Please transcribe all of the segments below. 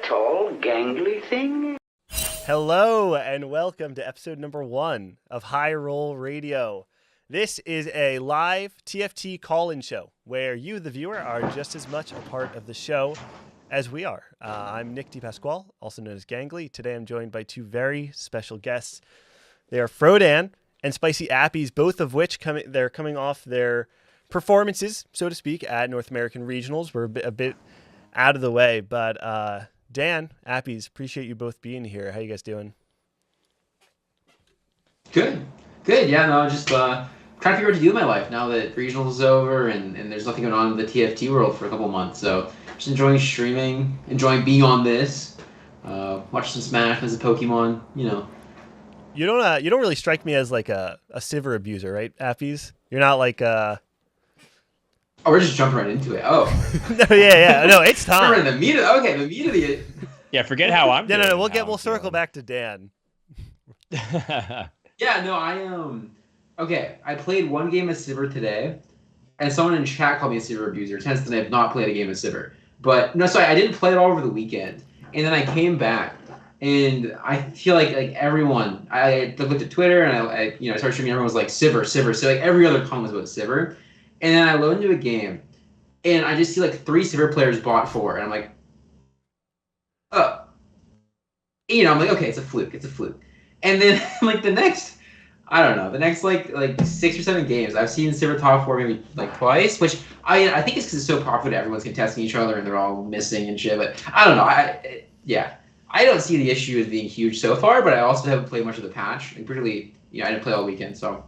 tall, gangly thing? Hello and welcome to episode number 1 of High Roll Radio. This is a live TFT call-in show where you, the viewer, are just as much a part of the show as we are. I'm Nick DePasquale, also known as Gangly. Today I'm joined by two very special guests. They are Frodan and SpicyAppies, both of which they're coming off their performances, so to speak, at North American Regionals. We're a bit out of the way, but Dan, Appies, appreciate you both being here. How you guys doing? Good. Yeah, no, just trying to figure out what to do with my life now that regionals is over and there's nothing going on in the TFT world for a couple months. So just enjoying streaming, enjoying being on this, watch some Smash as a Pokemon, you know. You don't really strike me as like a Sivir abuser, right, Appies? You're not like Oh, we're just jumping right into it. Oh. No, it's time. We're in the meat of the Yeah, forget how I'm doing. No, we'll circle back to Dan. Yeah, no, I played one game of Sivir today, and someone in chat called me a Sivir abuser. Hence, that I have not played a game of Sivir. But no, sorry, I didn't play it all over the weekend, and then I came back, and I feel like everyone, I looked at Twitter and I started streaming. Everyone was like Sivir. So like every other comment was about Sivir, and then I load into a game, and I just see like 3 Sivir players bought 4, and I'm like, oh, I'm like, okay, it's a fluke. And then like the next like 6 or 7 games, I've seen Sivir top 4 maybe like twice, which I think it's because it's so popular. Everyone's contesting each other and they're all missing and shit. But I don't know. I don't see the issue as being huge so far. But I also haven't played much of the patch, and particularly I didn't play all weekend, so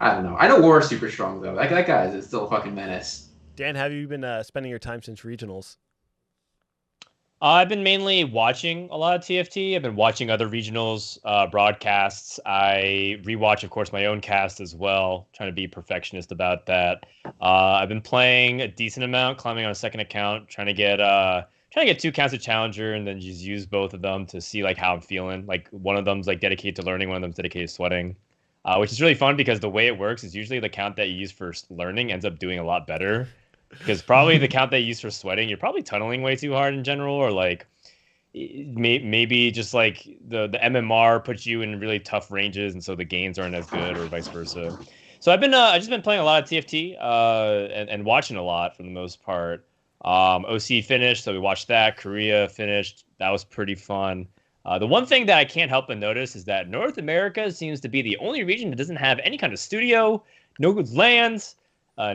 I don't know. I know War is super strong though. That guy is still a fucking menace. Dan, how have you been spending your time since regionals? I've been mainly watching a lot of TFT. I've been watching other regionals broadcasts. I rewatch, of course, my own cast as well, trying to be perfectionist about that. I've been playing a decent amount, climbing on a second account, trying to get 2 accounts of Challenger, and then just use both of them to see like how I'm feeling. Like one of them's like dedicated to learning, one of them's dedicated to sweating, which is really fun because the way it works is usually the account that you use for learning ends up doing a lot better. Because probably the count they use for sweating, you're probably tunneling way too hard in general, or like maybe just like the MMR puts you in really tough ranges, and so the gains aren't as good, or vice versa. So I've just been playing a lot of TFT and watching a lot for the most part. OC finished, so we watched that. Korea finished, that was pretty fun. The one thing that I can't help but notice is that North America seems to be the only region that doesn't have any kind of studio, no good lands.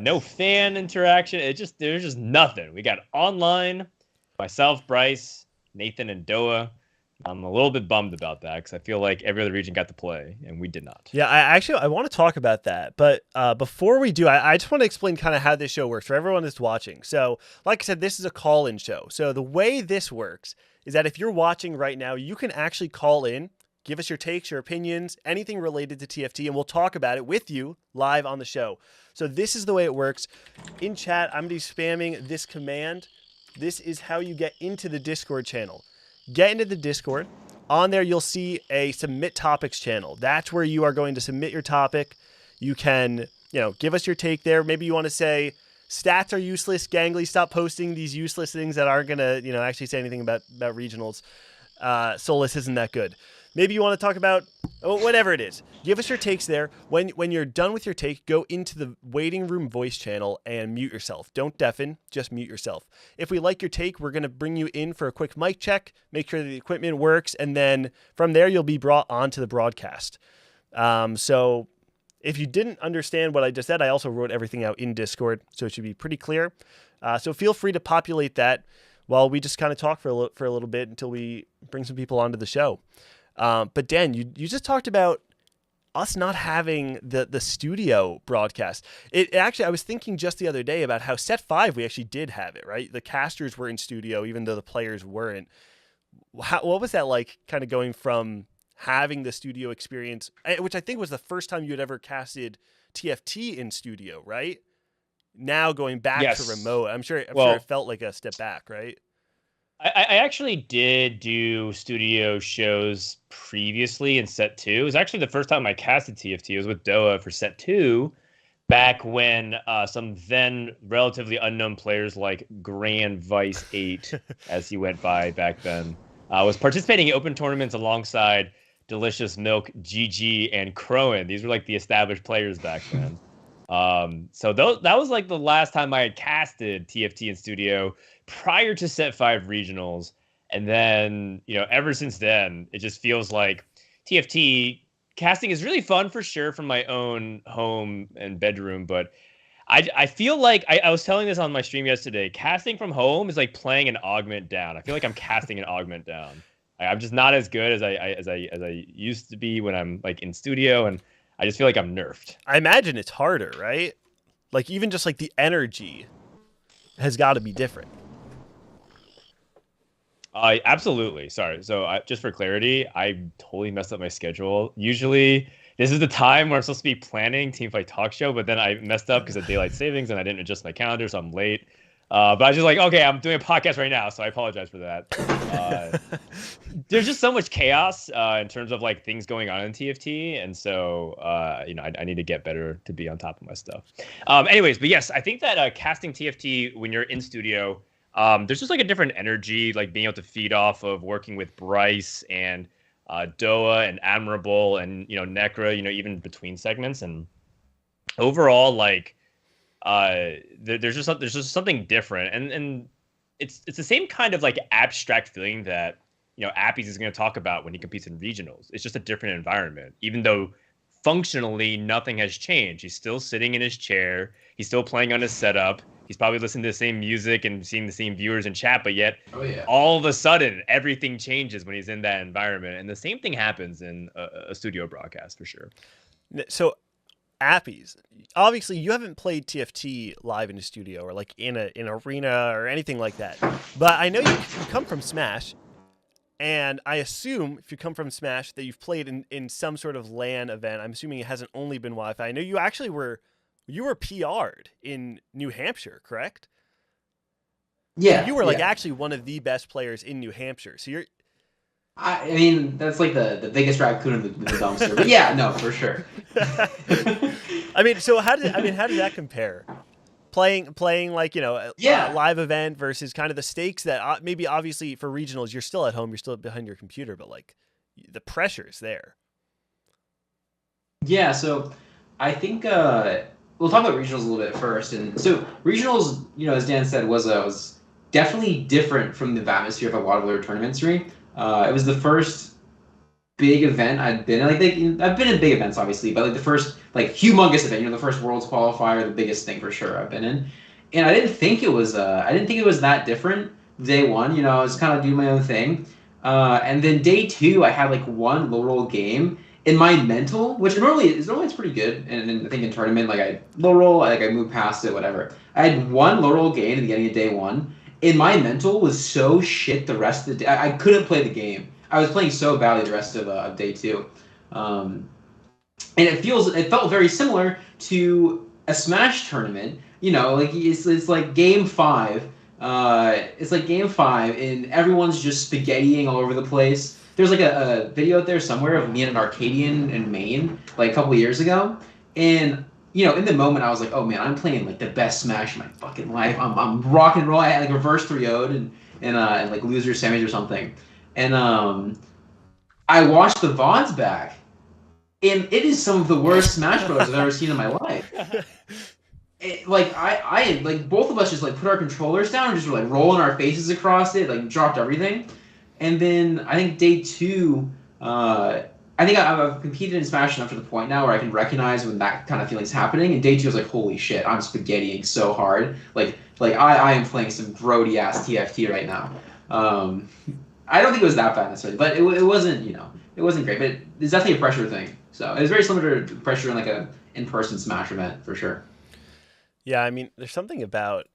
No fan interaction. There's just nothing. We got online, myself, Bryce, Nathan, and Doa. I'm a little bit bummed about that because I feel like every other region got to play and we did not. Yeah, I want to talk about that. But before we do, I just want to explain kind of how this show works for everyone that's watching. So, like I said, this is a call-in show. So the way this works is that if you're watching right now, you can actually call in, give us your takes, your opinions, anything related to TFT, and we'll talk about it with you live on the show. So this is the way it works. In chat, I'm going to be spamming this command. This is how you get into the Discord channel. Get into the Discord. On there, you'll see a Submit Topics channel. That's where you are going to submit your topic. You can, give us your take there. Maybe you want to say, stats are useless. Gangly, stop posting these useless things that aren't going to, actually say anything about regionals. Solus isn't that good. Maybe you want to talk about whatever it is. Give us your takes there. When you're done with your take, go into the waiting room voice channel and mute yourself. Don't deafen, just mute yourself. If we like your take, we're going to bring you in for a quick mic check, make sure the equipment works, and then from there you'll be brought onto the broadcast. So if you didn't understand what I just said, I also wrote everything out in Discord, so it should be pretty clear. So feel free to populate that while we just kind of talk for a little bit until we bring some people onto the show. But Dan, you just talked about us not having the studio broadcast. It actually, I was thinking just the other day about how set 5, we actually did have it, right? The casters were in studio, even though the players weren't. What was that like, kind of going from having the studio experience, which I think was the first time you had ever casted TFT in studio, right? Now going back to remote, I'm sure it felt like a step back, right? I actually did do studio shows previously in set 2. It was actually the first time I casted TFT. It was with Doa for set 2, back when some then relatively unknown players like Grand Vice 8, as he went by back then, was participating in open tournaments alongside Delicious Milk, GG, and Crowan. These were like the established players back then. So that was like the last time I had casted TFT in studio prior to Set 5 regionals. And then, ever since then, it just feels like TFT casting is really fun for sure from my own home and bedroom. But I feel like I was telling this on my stream yesterday, casting from home is like playing an augment down. I feel like I'm casting an augment down. I'm just not as good as I used to be when I'm like in studio, and I just feel like I'm nerfed. I imagine it's harder, right? Like even just like the energy has got to be different. Absolutely. Sorry. So just for clarity, I totally messed up my schedule. Usually this is the time where I'm supposed to be planning Teamfight Talk Show, but then I messed up because of daylight savings and I didn't adjust my calendar, so I'm late. But I was just like, okay, I'm doing a podcast right now, so I apologize for that. There's just so much chaos in terms of like things going on in TFT, and so I need to get better to be on top of my stuff. Anyways, but yes, I think that casting TFT when you're in studio, there's just like a different energy, like being able to feed off of working with Bryce and Doa and Admirable and Necra, even between segments, and overall like. There's just something different, and it's the same kind of like abstract feeling that Appies is going to talk about when he competes in regionals. It's just a different environment, even though functionally nothing has changed. He's still sitting in his chair. He's still playing on his setup. He's probably listening to the same music and seeing the same viewers in chat, but yet all of a sudden everything changes when he's in that environment, and the same thing happens in a studio broadcast for sure. So Appies, obviously you haven't played TFT live in a studio or like in an arena or anything like that, but I know you come from Smash, and I assume if you come from Smash that you've played in some sort of LAN event. I'm assuming it hasn't only been Wi-Fi. I know you actually were PR'd in New Hampshire, correct? Yeah, so you were like actually one of the best players in New Hampshire. So you're I mean, that's like the biggest raccoon in the dumpster. But yeah, no, for sure. I mean, so how does that compare? Playing like, a live event versus kind of the stakes that maybe obviously for regionals, you're still at home, you're still behind your computer, but like the pressure's there. Yeah, so I think we'll talk about regionals a little bit first. And so regionals, as Dan said, was definitely different from the atmosphere of a lot of other tournaments. It was the first big event I'd been in. I've been in big events, obviously, but like the first humongous event, the first Worlds qualifier, the biggest thing for sure I've been in. And I didn't think it was that different day one. I was kind of doing my own thing. And then day two, I had like one low roll game in my mental, which normally it's pretty good. And I think in tournament, like I low roll, I move past it, whatever. I had one low roll game at the beginning of day one. And my mental was so shit the rest of the day. I couldn't play the game. I was playing so badly the rest of day two. And it felt very similar to a Smash tournament. Like it's like game 5. It's like game 5, and everyone's just spaghettiing all over the place. There's like a video out there somewhere of me and an Arcadian in Maine, like a couple of years ago, and in the moment I was like, oh man, I'm playing like the best Smash of my fucking life. I'm rock and roll. I had like reverse 3-0'd and like loser sandwich or something, and I watched the VODs back, and it is some of the worst Smash Bros. I've ever seen in my life. I both of us just like put our controllers down and just were like rolling our faces across it, like dropped everything. And then I think day 2, I think I've competed in Smash enough to the point now where I can recognize when that kind of feeling's happening. And day 2 I was like, holy shit, I'm spaghettiing so hard. Like I am playing some grody ass TFT right now. I don't think it was that bad necessarily, but it wasn't it wasn't great. But it's definitely a pressure thing. So it was very similar to pressure in like a in-person Smash event for sure. Yeah, I mean, there's something about.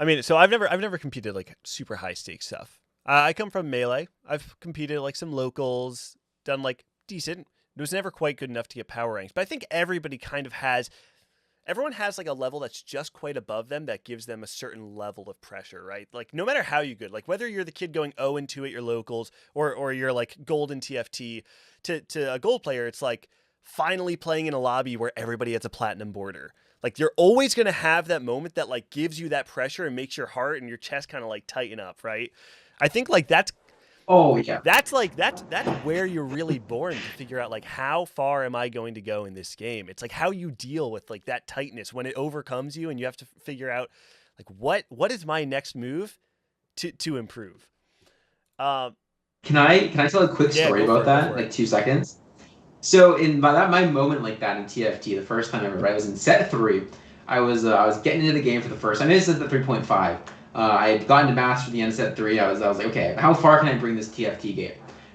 I mean, so I've never competed like super high stakes stuff. I come from Melee. I've competed like some locals, done like decent. It was never quite good enough to get power ranks, but I think everybody kind of has. Everyone has like a level that's just quite above them that gives them a certain level of pressure, right? Like no matter how you good, like whether you're the kid going 0-2 at your locals or you're like gold in TFT, to a gold player, it's like finally playing in a lobby where everybody has a platinum border. Like you're always going to have that moment that like gives you that pressure and makes your heart and your chest kind of like tighten up, right? I think like that's Oh yeah. That's where you're really born to figure out like how far am I going to go in this game. It's like how you deal with like that tightness when it overcomes you and you have to figure out like what is my next move to improve. Um, Can I tell a quick yeah, story go for about it. Go that? for Like it. 2 seconds. So in by that my moment like that in TFT, the first time ever, right? I was in set three. I was getting into the game for the first time. This is the 3.5. I had gotten to master the end of set three. I was like, okay, how far can I bring this TFT game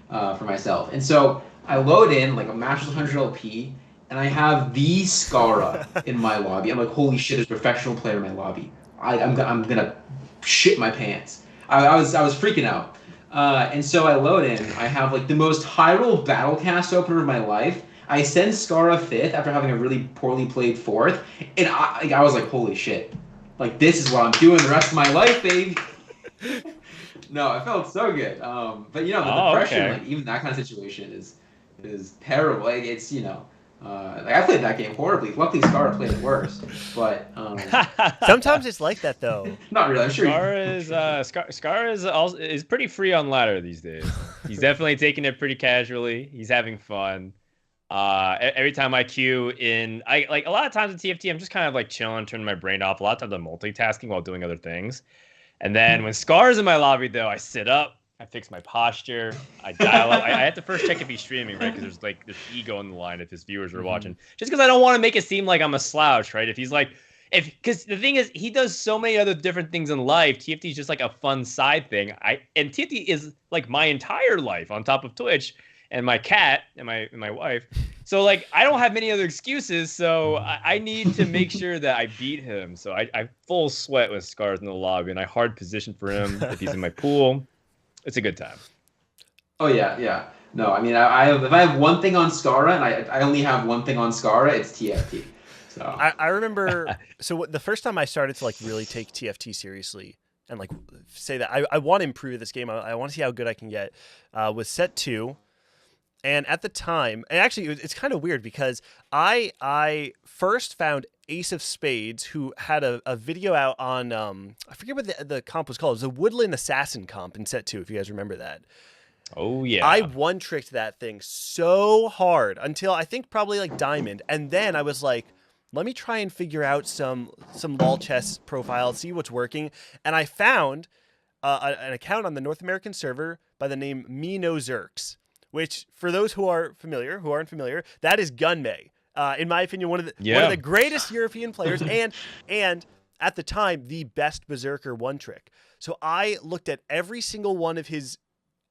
for myself? And so I load in like a master's 100 LP, and I have the Skara in my lobby. I'm like, holy shit, there's a professional player in my lobby. I'm gonna shit my pants. I was freaking out. And so I load in. I have like the most high roll battle cast opener of my life. I send Skara fifth after having a really poorly played fourth, and I was like, holy shit, like this is what I'm doing the rest of my life, baby. No, I felt so good. But you know the Oh, pressure, in, okay. like even that kind of situation is terrible. Like it's like I played that game horribly. Luckily, Skara played it worse, but Sometimes it's like that though. not really. I'm sure. Scar is pretty free on ladder these days. He's definitely taking it pretty casually. He's having fun. Every time I queue in, I like a lot of times in TFT, I'm just kind of like chilling, turning my brain off. A lot of times I'm multitasking while doing other things. And then when Scar's in my lobby, though, I sit up, I fix my posture, I dial up. I have to first check if he's streaming, right? Because there's ego on the line if his viewers are watching. Just because I don't want to make it seem like I'm a slouch, right? If he's like, because the thing is, he does so many other different things in life. TFT is just like a fun side thing. And TFT is like my entire life on top of Twitch and my cat and my wife. So like I don't have many other excuses. So I need to make sure that I beat him. So I full sweat with Scars in the lobby, and I hard position for him if he's in my pool. It's a good time. Oh yeah, yeah. No, I mean, I have, if I have one thing on Skara, and I only have one thing on Skara, it's TFT. So I remember the first time I started to like really take TFT seriously and like say that I want to improve this game. I want to see how good I can get was set 2. And at the time, and actually it's kind of weird because I first found Ace of Spades, who had a video out on I forget what the comp was called. It was a Woodland Assassin comp in set 2, if you guys remember that. Oh yeah. I one-tricked that thing so hard until I think probably like Diamond, and then I was like, let me try and figure out some lol chess profile, see what's working, and I found an account on the North American server by the name Me No Zerks, which for those who aren't familiar, that is Gunmei. In my opinion, one of the greatest European players, and at the time the best Berserker one trick. So I looked at every single one of his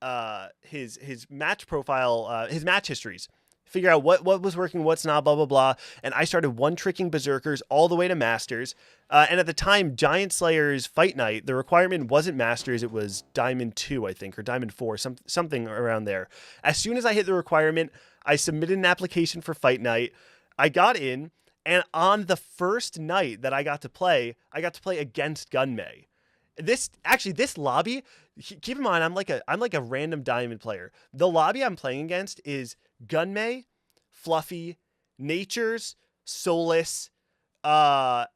match profile, his match histories, figure out what was working, what's not, blah blah blah, and I started one tricking Berserkers all the way to Masters. And at the time, Giant Slayer's Fight Night, the requirement wasn't Masters, it was Diamond 2, I think, or Diamond 4, something around there. As soon as I hit the requirement, I submitted an application for Fight Night. I got in, and on the first night that I got to play against Gunmei. This lobby, keep in mind, I'm like a random Diamond player. The lobby I'm playing against is Gunmei, Fluffy, Natures, Solus, I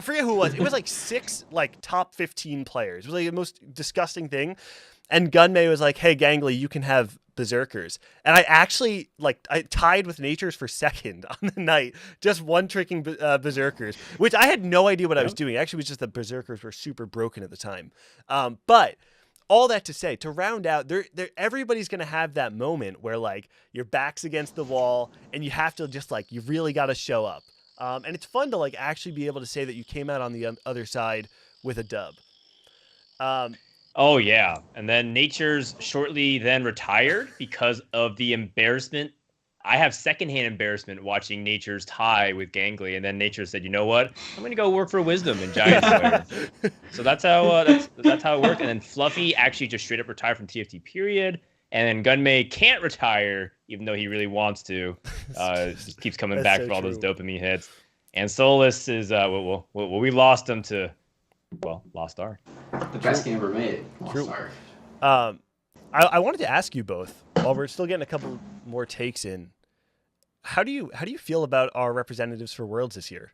forget who it was. It was like 6 like top 15 players. It was like the most disgusting thing. And Gunmei was like, "Hey, Gangly, you can have Berserkers." And I actually I tied with Natures for second on the night, just one tricking Berserkers, which I had no idea what I was doing. Actually, it was just the Berserkers were super broken at the time. But all that to say, to round out, everybody's gonna have that moment where like your back's against the wall and you have to just like you really got to show up. And it's fun to like actually be able to say that you came out on the other side with a dub. Oh yeah, and then Nature's shortly then retired because of the embarrassment. I have secondhand embarrassment watching Nature's tie with Gangly, and then Nature said, "You know what? I'm gonna go work for Wisdom and Giant Slayer." So that's how that's how it worked. And then Fluffy actually just straight up retired from TFT. Period. And then Gunmei can't retire, even though he really wants to. Just keeps coming back for all those dopamine hits. And Solus is we lost him to. Well, Lost Ark. the best game ever made. Lost Ark. I wanted to ask you both, while we're still getting a couple more takes in, how do you feel about our representatives for Worlds this year?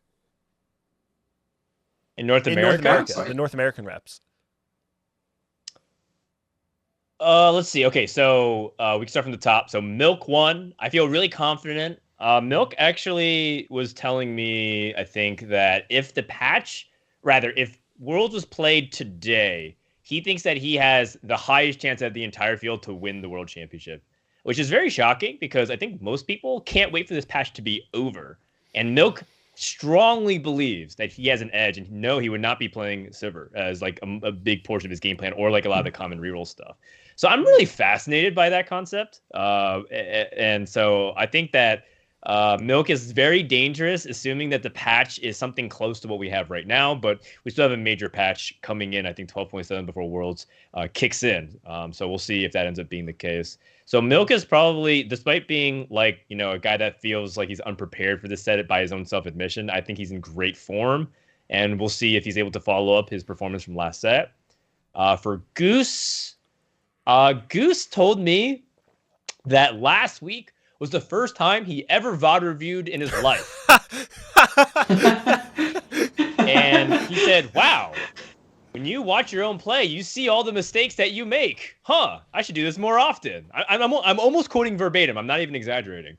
In North America? The North American reps. Let's see. Okay, so we can start from the top. So Milk won. I feel really confident. Milk actually was telling me, I think, that if Worlds was played today, he thinks that he has the highest chance at the entire field to win the World Championship, which is very shocking because I think most people can't wait for this patch to be over. And Milk strongly believes that he has an edge, and no, he would not be playing Sivir as like a big portion of his game plan or like a lot of the common reroll stuff. So I'm really fascinated by that concept. And so I think that Milk is very dangerous, assuming that the patch is something close to what we have right now. But we still have a major patch coming in, I think 12.7 before Worlds kicks in. So we'll see if that ends up being the case. So Milk is probably, despite being like, a guy that feels like he's unprepared for this set by his own self-admission, I think he's in great form. And we'll see if he's able to follow up his performance from last set. For Goose... Goose told me that last week was the first time he ever VOD reviewed in his life. And he said, wow, when you watch your own play, you see all the mistakes that you make. Huh, I should do this more often. I'm almost quoting verbatim. I'm not even exaggerating.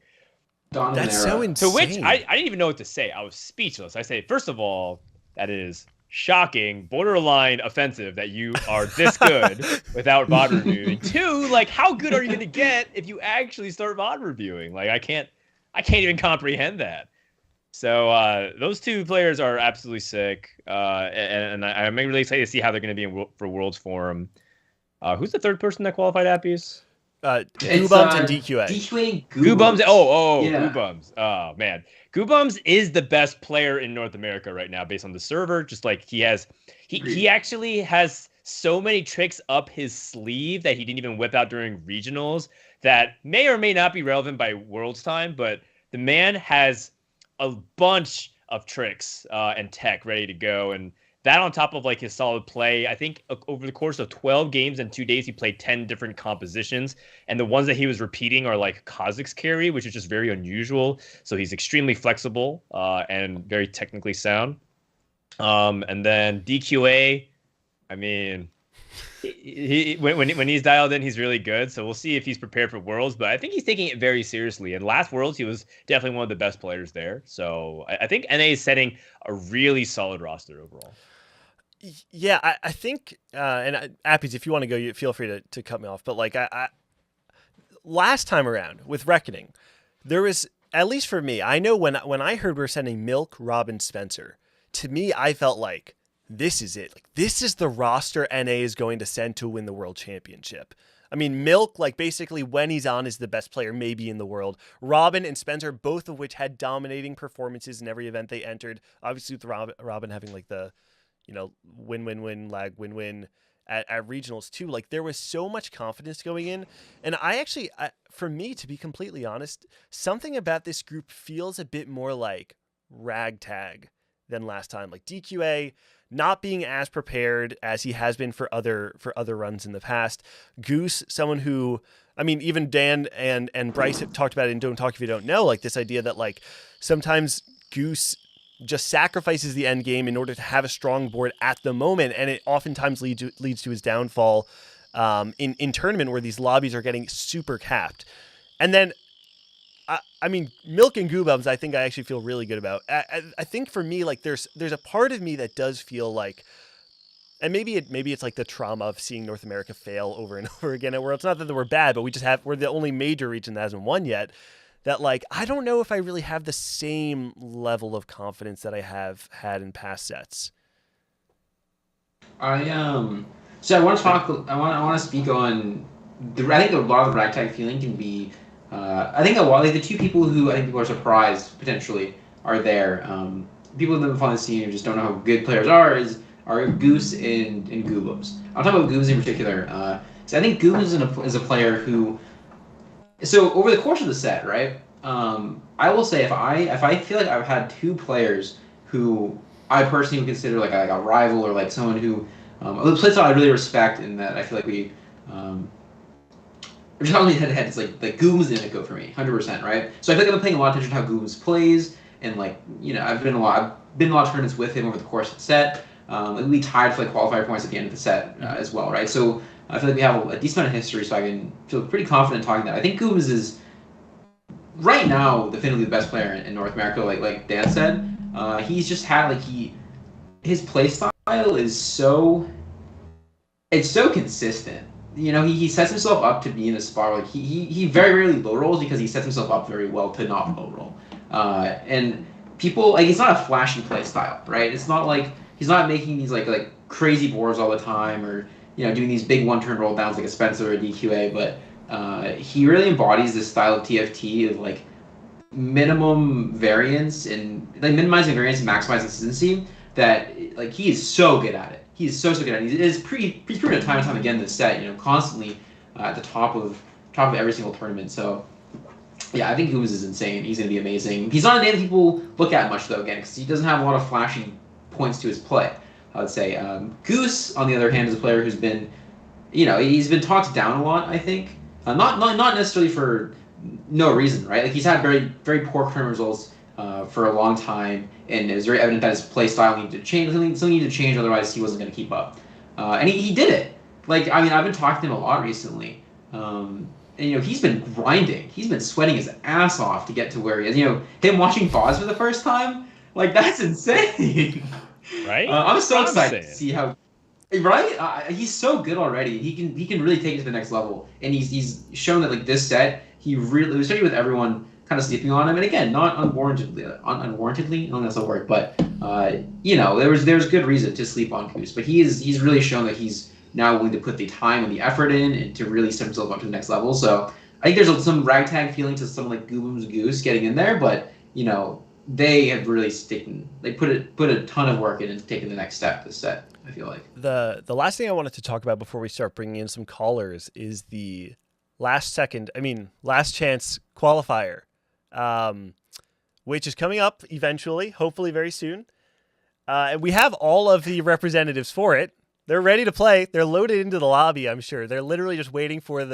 That's so insane. To which I didn't even know what to say. I was speechless. I say, first of all, that is shocking, borderline offensive that you are this good without VOD reviewing. Two, like, how good are you going to get if you actually start VOD reviewing? Like, I can't even comprehend that. So those two players are absolutely sick, and I'm really excited to see how they're going to be for Worlds Forum. Who's the third person that qualified Appies? Goobums and DQA. DQA Goobums. Yeah. Goobums. Oh man, Goobums is the best player in North America right now, based on the server. Just like he actually has so many tricks up his sleeve that he didn't even whip out during regionals that may or may not be relevant by Worlds time. But the man has a bunch of tricks and tech ready to go, and that on top of like his solid play. I think over the course of 12 games and 2 days, he played 10 different compositions. And the ones that he was repeating are like Kha'Zix's carry, which is just very unusual. So he's extremely flexible and very technically sound. And then DQA, I mean, when he's dialed in, he's really good. So we'll see if he's prepared for Worlds. But I think he's taking it very seriously. And last Worlds, he was definitely one of the best players there. So I think NA is setting a really solid roster overall. Yeah, I think, and Appies, if you want to go, you feel free to cut me off. But like, I last time around with Reckoning, there was, at least for me, I know when I heard we were sending Milk, Robin, Spencer, to me, I felt like this is it. Like, this is the roster NA is going to send to win the World Championship. I mean, Milk, like, basically when he's on, is the best player maybe in the world. Robin and Spencer, both of which had dominating performances in every event they entered. Obviously, with Robin having like the, win-win-win, lag win-win at regionals too. Like, there was so much confidence going in. And for me, to be completely honest, something about this group feels a bit more like ragtag than last time. Like DQA not being as prepared as he has been for other runs in the past. Goose, someone who, I mean, even Dan and Bryce have talked about it in Don't Talk If You Don't Know, like this idea that like sometimes Goose just sacrifices the end game in order to have a strong board at the moment, and it oftentimes leads to his downfall in tournament where these lobbies are getting super capped. And then I mean, Milk and Goobums, I think I actually feel really good about. I think for me, like there's a part of me that does feel like, and maybe it's like the trauma of seeing North America fail over and over again. Where it's not that we're bad, but we're the only major region that hasn't won yet. That like, I don't know if I really have the same level of confidence that I have had in past sets. So I want to talk. I want to speak on. I think a lot of the ragtag feeling can be. I think a lot, like the two people who I think people are surprised potentially are there. People who live on the scene who just don't know how good players are Goose and Goobums. I'll talk about Goobums in particular. So I think Goobums is a player who. So over the course of the set, right? I will say if I feel like I've had two players who I personally would consider like a rival or like someone who the playstyle I really respect and that I feel like we. Just talking head to head, it's like Goobums and Indico for me, 100%, right? So I feel like I've been paying a lot of attention to how Goobums plays, and like I've been in a lot of tournaments with him over the course of the set. We tied for like qualifier points at the end of the set as well, right? So I feel like we have a decent amount of history, so I can feel pretty confident talking that. I think Gooms is right now definitively the best player in North America. Like Dan said, he's just had his play style is so consistent. You know, he sets himself up to be in a spot where he very rarely low rolls because he sets himself up very well to not low roll. And people he's not a flashy play style, right? It's not like he's not making these like crazy boards all the time or doing these big one turn roll downs like a Spencer or a DQA, but he really embodies this style of TFT of like minimum variance and like minimizing variance and maximizing consistency that like he is so good at it. He's so good at it. He's proven it time and time again this set, constantly at the top of every single tournament. So yeah, I think Gooms is insane. He's going to be amazing. He's not a name that people look at much though, again, because he doesn't have a lot of flashy points to his play, I would say. Goose, on the other hand, is a player who's been, he's been talked down a lot, I think. Not necessarily for no reason, right? Like he's had very, very poor tournament results for a long time, and it was very evident that his play style needed to change. Something needed to change, otherwise he wasn't going to keep up. And he did it. Like, I mean, I've been talking to him a lot recently. And, he's been grinding. He's been sweating his ass off to get to where he is. Him watching Foz for the first time, like, that's insane. Right? I'm so excited to see how... Right? He's so good already. He can really take it to the next level. And he's shown that, like, this set, he really... Especially with everyone kind of sleeping on him, and again, not unwarrantedly, I don't know if that's a word, but there's good reason to sleep on Goose, but he's really shown that he's now willing to put the time and the effort in and to really step himself up to the next level. So I think there's some ragtag feeling to someone like Goose getting in there, but they have really put a ton of work in and taken the next step this set, I feel like. The last thing I wanted to talk about before we start bringing in some callers is the last chance qualifier. Which is coming up eventually, hopefully very soon. And we have all of the representatives for it. They're ready to play. They're loaded into the lobby, I'm sure. They're literally just waiting for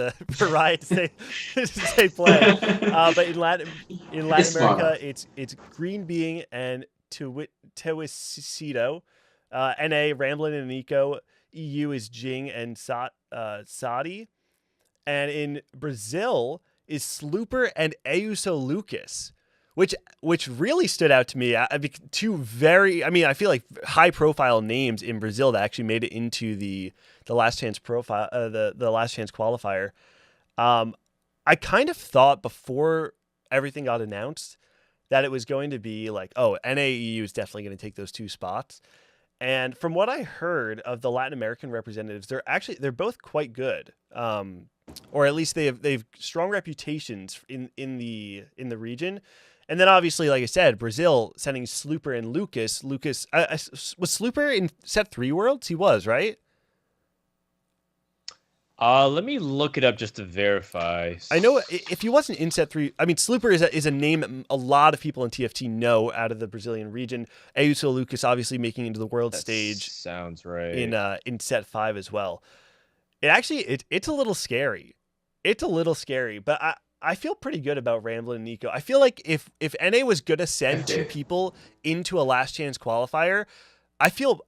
Riot to say play. But in Latin America, it's Green Being and Tewisito. NA, Ramblin' and Nico. EU is Jing and Sadi. And in Brazil is Slooper and Euso Lucas, which really stood out to me. Two very, I feel like high profile names in Brazil that actually made it into the last chance profile, the last chance qualifier. I kind of thought before everything got announced that it was going to be like, oh, NAEU is definitely going to take those two spots. And from what I heard of the Latin American representatives, they're both quite good. Or at least they've strong reputations in the region. And then obviously, like I said, Brazil sending Slooper and Lucas. Lucas was Slooper in set 3 Worlds? He was, right? Let me look it up just to verify. I know if he wasn't in set 3, Slooper is a name that a lot of people in TFT know out of the Brazilian region. Euso Lucas obviously making into the world stage. Sounds right. In set 5 as well. It's a little scary. It's a little scary, but I feel pretty good about Ramblin' and Nico. I feel like if NA was going to send two people into a last chance qualifier, I feel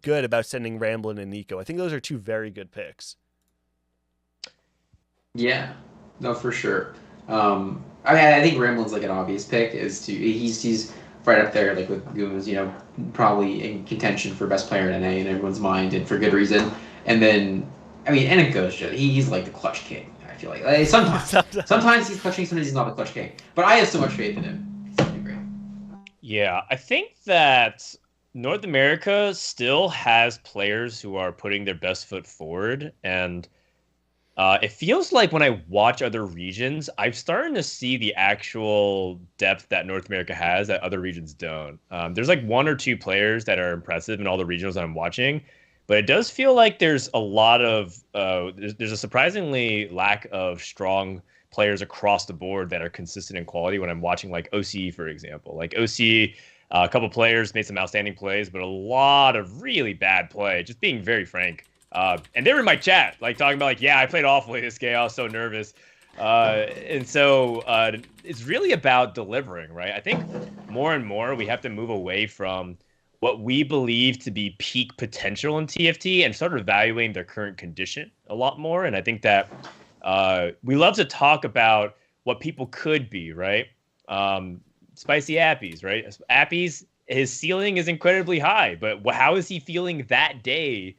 good about sending Ramblin' and Nico. I think those are two very good picks. Yeah, no, for sure. I think Ramblin's like an obvious pick. He's right up there like with Gooms, probably in contention for best player in NA in everyone's mind, and for good reason. And then and it goes, he's like the clutch king. I feel like sometimes he's clutch king, sometimes he's not the clutch king. But I have so much faith in him. He's gonna be great. Yeah, I think that North America still has players who are putting their best foot forward, and it feels like when I watch other regions, I'm starting to see the actual depth that North America has that other regions don't. There's like one or two players that are impressive in all the regionals that I'm watching, but it does feel like there's a lot of there's a surprisingly lack of strong players across the board that are consistent in quality when I'm watching like OCE, for example. Like OCE, a couple players made some outstanding plays, but a lot of really bad play, just being very frank. And they were in my chat, like talking about like, yeah, I played awfully this game. I was so nervous. And so it's really about delivering, right? I think more and more we have to move away from what we believe to be peak potential in TFT and start evaluating their current condition a lot more. And I think that we love to talk about what people could be, right? SpicyAppies, right? Appies, his ceiling is incredibly high, but how is he feeling that day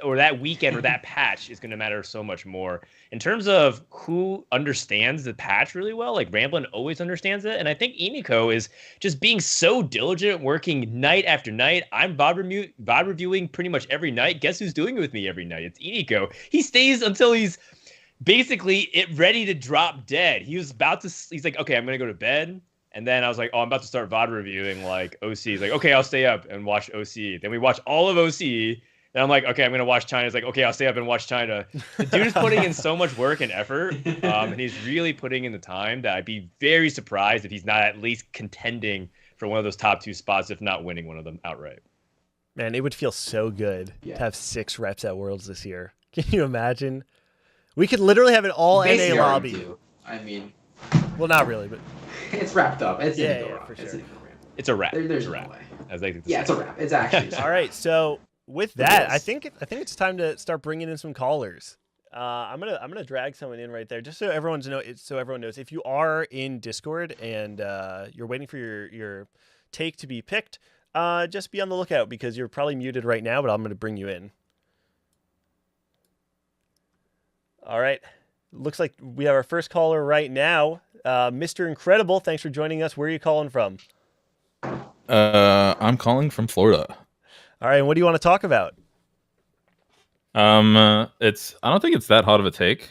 or that weekend or that patch is going to matter so much more. In terms of who understands the patch really well, like Ramblin always understands it. And I think Emiko is just being so diligent, working night after night. I'm VOD reviewing pretty much every night. Guess who's doing it with me every night? It's Emiko. He stays until he's basically ready to drop dead. He's like, okay, I'm going to go to bed. And then I was like, oh, I'm about to start VOD reviewing like OC. He's like, okay, I'll stay up and watch OC. Then we watch all of OC. And I'm like, okay, I'm going to watch China. He's like, okay, I'll stay up and watch China. The dude is putting in so much work and effort. And he's really putting in the time that I'd be very surprised if he's not at least contending for one of those top 2 spots, if not winning one of them outright. Man, it would feel so good to have 6 reps at Worlds this year. Can you imagine? We could literally have an all NA lobby. I mean, well, not really, but it's wrapped up. It's for sure. It's a wrap. There's a wrap. No way. As they it's a wrap. It's actually all right. So with that, I think it's time to start bringing in some callers. I'm gonna drag someone in right there, just so everyone knows. If you are in Discord and you're waiting for your take to be picked, just be on the lookout because you're probably muted right now. But I'm gonna bring you in. All right. Looks like we have our first caller right now. Mr. Incredible, thanks for joining us. Where are you calling from? I'm calling from Florida. All right, and what do you want to talk about? I don't think it's that hot of a take,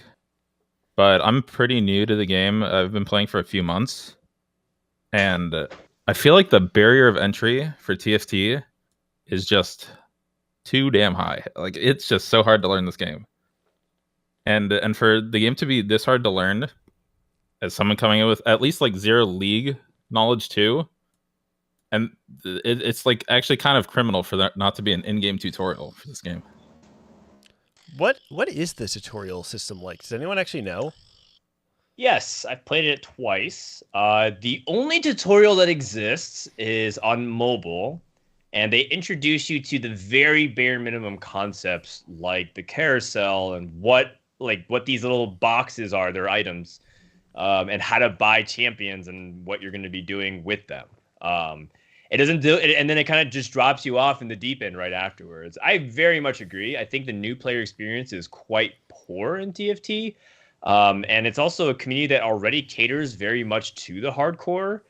but I'm pretty new to the game. I've been playing for a few months, and I feel like the barrier of entry for TFT is just too damn high. Like, it's just so hard to learn this game. And for the game to be this hard to learn, as someone coming in with at least like 0 league knowledge too, and it's like actually kind of criminal for that not to be an in-game tutorial for this game. What is the tutorial system like? Does anyone actually know? Yes, I've played it twice. The only tutorial that exists is on mobile, and they introduce you to the very bare minimum concepts like the carousel and what these little boxes are, their items, and how to buy champions and what you're going to be doing with them. It doesn't do it, and then it kind of just drops you off in the deep end right afterwards. I very much agree. I think the new player experience is quite poor in TFT, and it's also a community that already caters very much to the hardcore.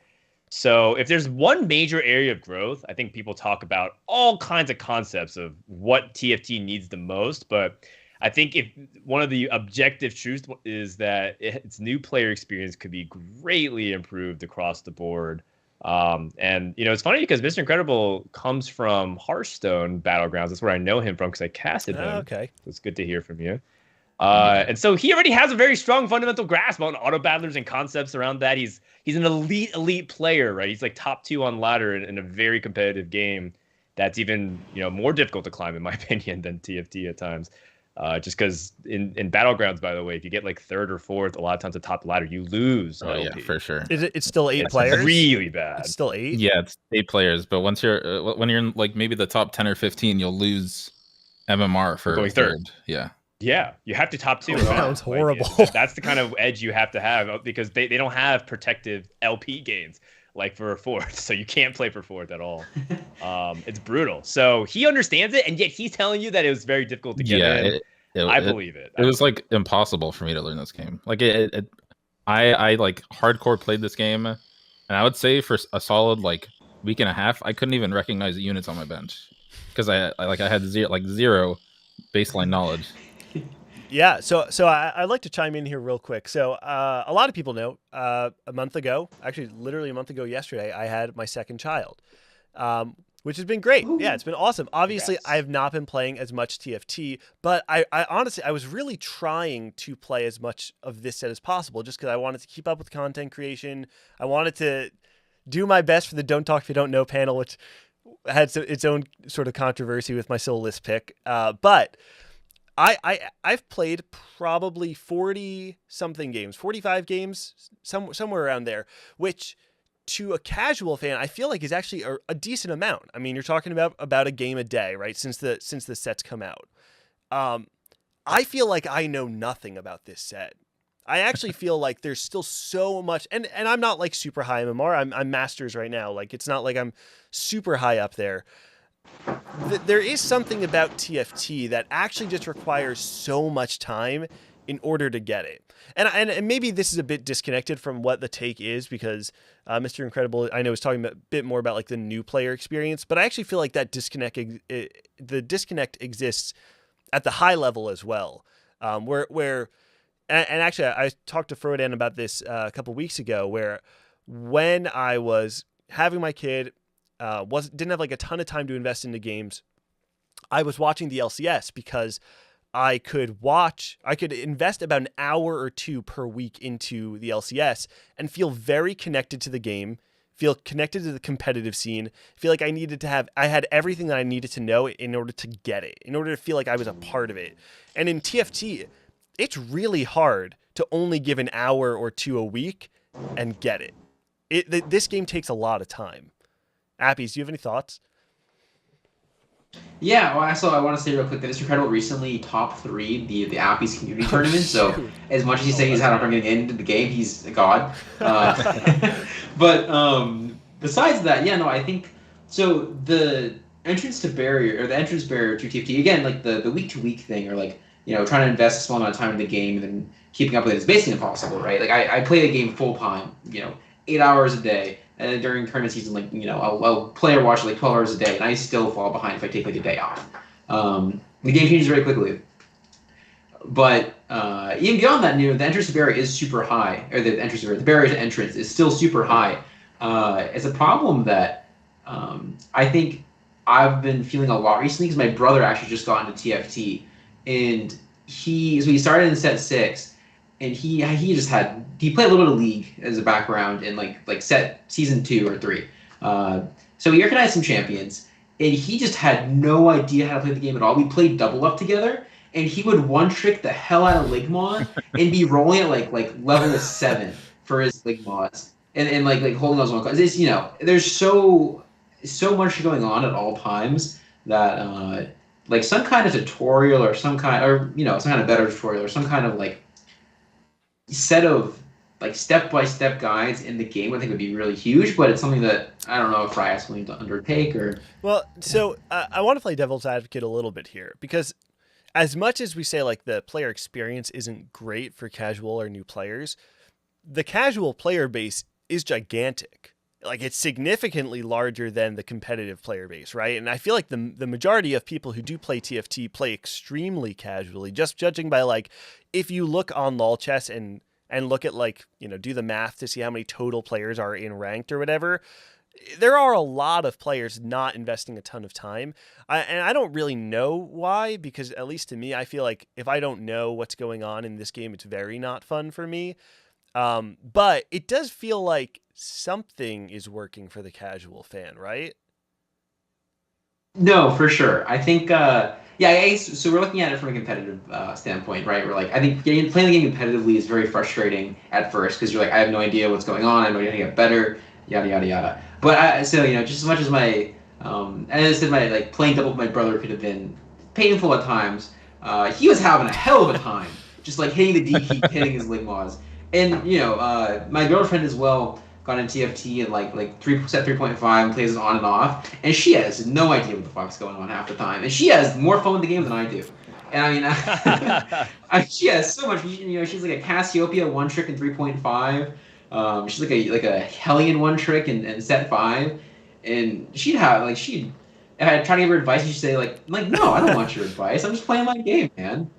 So if there's one major area of growth, I think people talk about all kinds of concepts of what TFT needs the most, but I think if one of the objective truths is that its new player experience could be greatly improved across the board. And, it's funny because Mr. Incredible comes from Hearthstone Battlegrounds. That's where I know him from because I casted him. Okay. So it's good to hear from you. And so he already has a very strong fundamental grasp on auto battlers and concepts around that. He's an elite player, right? He's like top 2 on ladder in a very competitive game. That's even, more difficult to climb in my opinion than TFT at times. Just because in Battlegrounds, by the way, if you get like 3rd or 4th, a lot of times atop the ladder, you lose. Oh yeah, for sure. It's still 8 players? Really bad. It's still 8? Yeah, it's 8 players, but when you're in like maybe the top 10 or 15, you'll lose MMR for going 3rd. Yeah. Yeah, you have to top 2. That sounds horrible. That's the kind of edge you have to have because they don't have protective LP gains like for a 4th, so you can't play for 4th at all. It's brutal. So he understands it, and yet he's telling you that it was very difficult to get in. I believe it. It was like impossible for me to learn this game. Like I like hardcore played this game, and I would say for a solid like week and a half, I couldn't even recognize the units on my bench because I had zero baseline knowledge. Yeah, so I'd like to chime in here real quick. So a lot of people know a month ago, actually literally a month ago yesterday, I had my 2nd child, which has been great. Yeah, it's been awesome. Obviously, I have not been playing as much TFT, but I honestly, I was really trying to play as much of this set as possible just because I wanted to keep up with content creation. I wanted to do my best for the Don't Talk If You Don't Know panel, which had its own sort of controversy with my solo list pick. But I've played probably 40 something games, 45 games, somewhere around there, which to a casual fan, I feel like is actually a decent amount. I mean, you're talking about a game a day, right? Since the sets come out. I feel like I know nothing about this set. I actually feel like there's still so much, and I'm not like super high MMR. I'm masters right now. Like, it's not like I'm super high up there. There is something about TFT that actually just requires so much time in order to get it. And maybe this is a bit disconnected from what the take is, because Mr. Incredible, I know, is talking a bit more about like the new player experience, but I actually feel like that the disconnect exists at the high level as well, where actually I talked to Frodan about this a couple weeks ago, where when I was having my kid, didn't have like a ton of time to invest into games, I was watching the LCS because I could invest about an hour or two per week into the LCS and feel very connected to the game, feel connected to the competitive scene, feel like I had everything that I needed to know in order to get it, in order to feel like I was a part of it. And in TFT, it's really hard to only give an hour or two a week and get it. This game takes a lot of time. Appies, do you have any thoughts? Yeah, well, also I want to say real quick that Mr. Incredible recently top 3 the Appies community tournament. So as much as he's saying he's had a hard time getting into the game, he's a god. But besides that, yeah, no, I think so. The entrance barrier to TFT, again, like the week to week thing, or like, you know, trying to invest a small amount of time in the game and then keeping up with it is basically impossible, right? Like I play the game full time, you know, 8 hours a day. And then during tournament season, like, you know, I'll play or watch like 12 hours a day, and I still fall behind if I take like a day off. The game changes very quickly. But even beyond that, you know, the entrance barrier is super high, or the barrier to entrance is still super high. It's a problem that I think I've been feeling a lot recently, because my brother actually just got into TFT, and he started in set 6. And he played a little bit of League as a background in like set season 2 or 3. So he recognized some champions, and he just had no idea how to play the game at all. We played double up together, and he would one trick the hell out of Ligmon and be rolling at like level 7 for his Ligmons, and like holding those one cards. It's, you know, there's so much going on at all times that like some kind of tutorial or some kind of better tutorial or some kind of like set of like step-by-step guides in the game, I think would be really huge, but it's something that I don't know if Riot's willing to undertake. Or well, so I want to play devil's advocate a little bit here, because as much as we say like the player experience isn't great for casual or new players, the casual player base is gigantic. Like, it's significantly larger than the competitive player base, right? And I feel like the majority of people who do play TFT play extremely casually, just judging by like, if you look on LoL Chess and look at like, you know, do the math to see how many total players are in ranked or whatever, there are a lot of players not investing a ton of time. And I don't really know why, because at least to me, I feel like if I don't know what's going on in this game, it's very not fun for me. But it does feel like something is working for the casual fan, right? No, for sure. I think, so we're looking at it from a competitive standpoint, right? We're like, I think playing the game competitively is very frustrating at first, because you're like, I have no idea what's going on, I have no idea how to get better, yada, yada, yada. But so, you know, just as much as my, as I said, my, like, playing double with my brother could have been painful at times, he was having a hell of a time, just like hitting the D key, hitting his Ligmaws. And, you know, my girlfriend as well got in TFT and like set 3.5 and plays it on and off, and she has no idea what the fuck's going on half the time, and she has more fun with the game than I do. And I mean, she has so much. You know, she's like a Cassiopeia one trick in 3.5. She's like a Hellion one trick in set 5, and if I try to give her advice, she'd say like no, I don't want your advice. I'm just playing my game, man.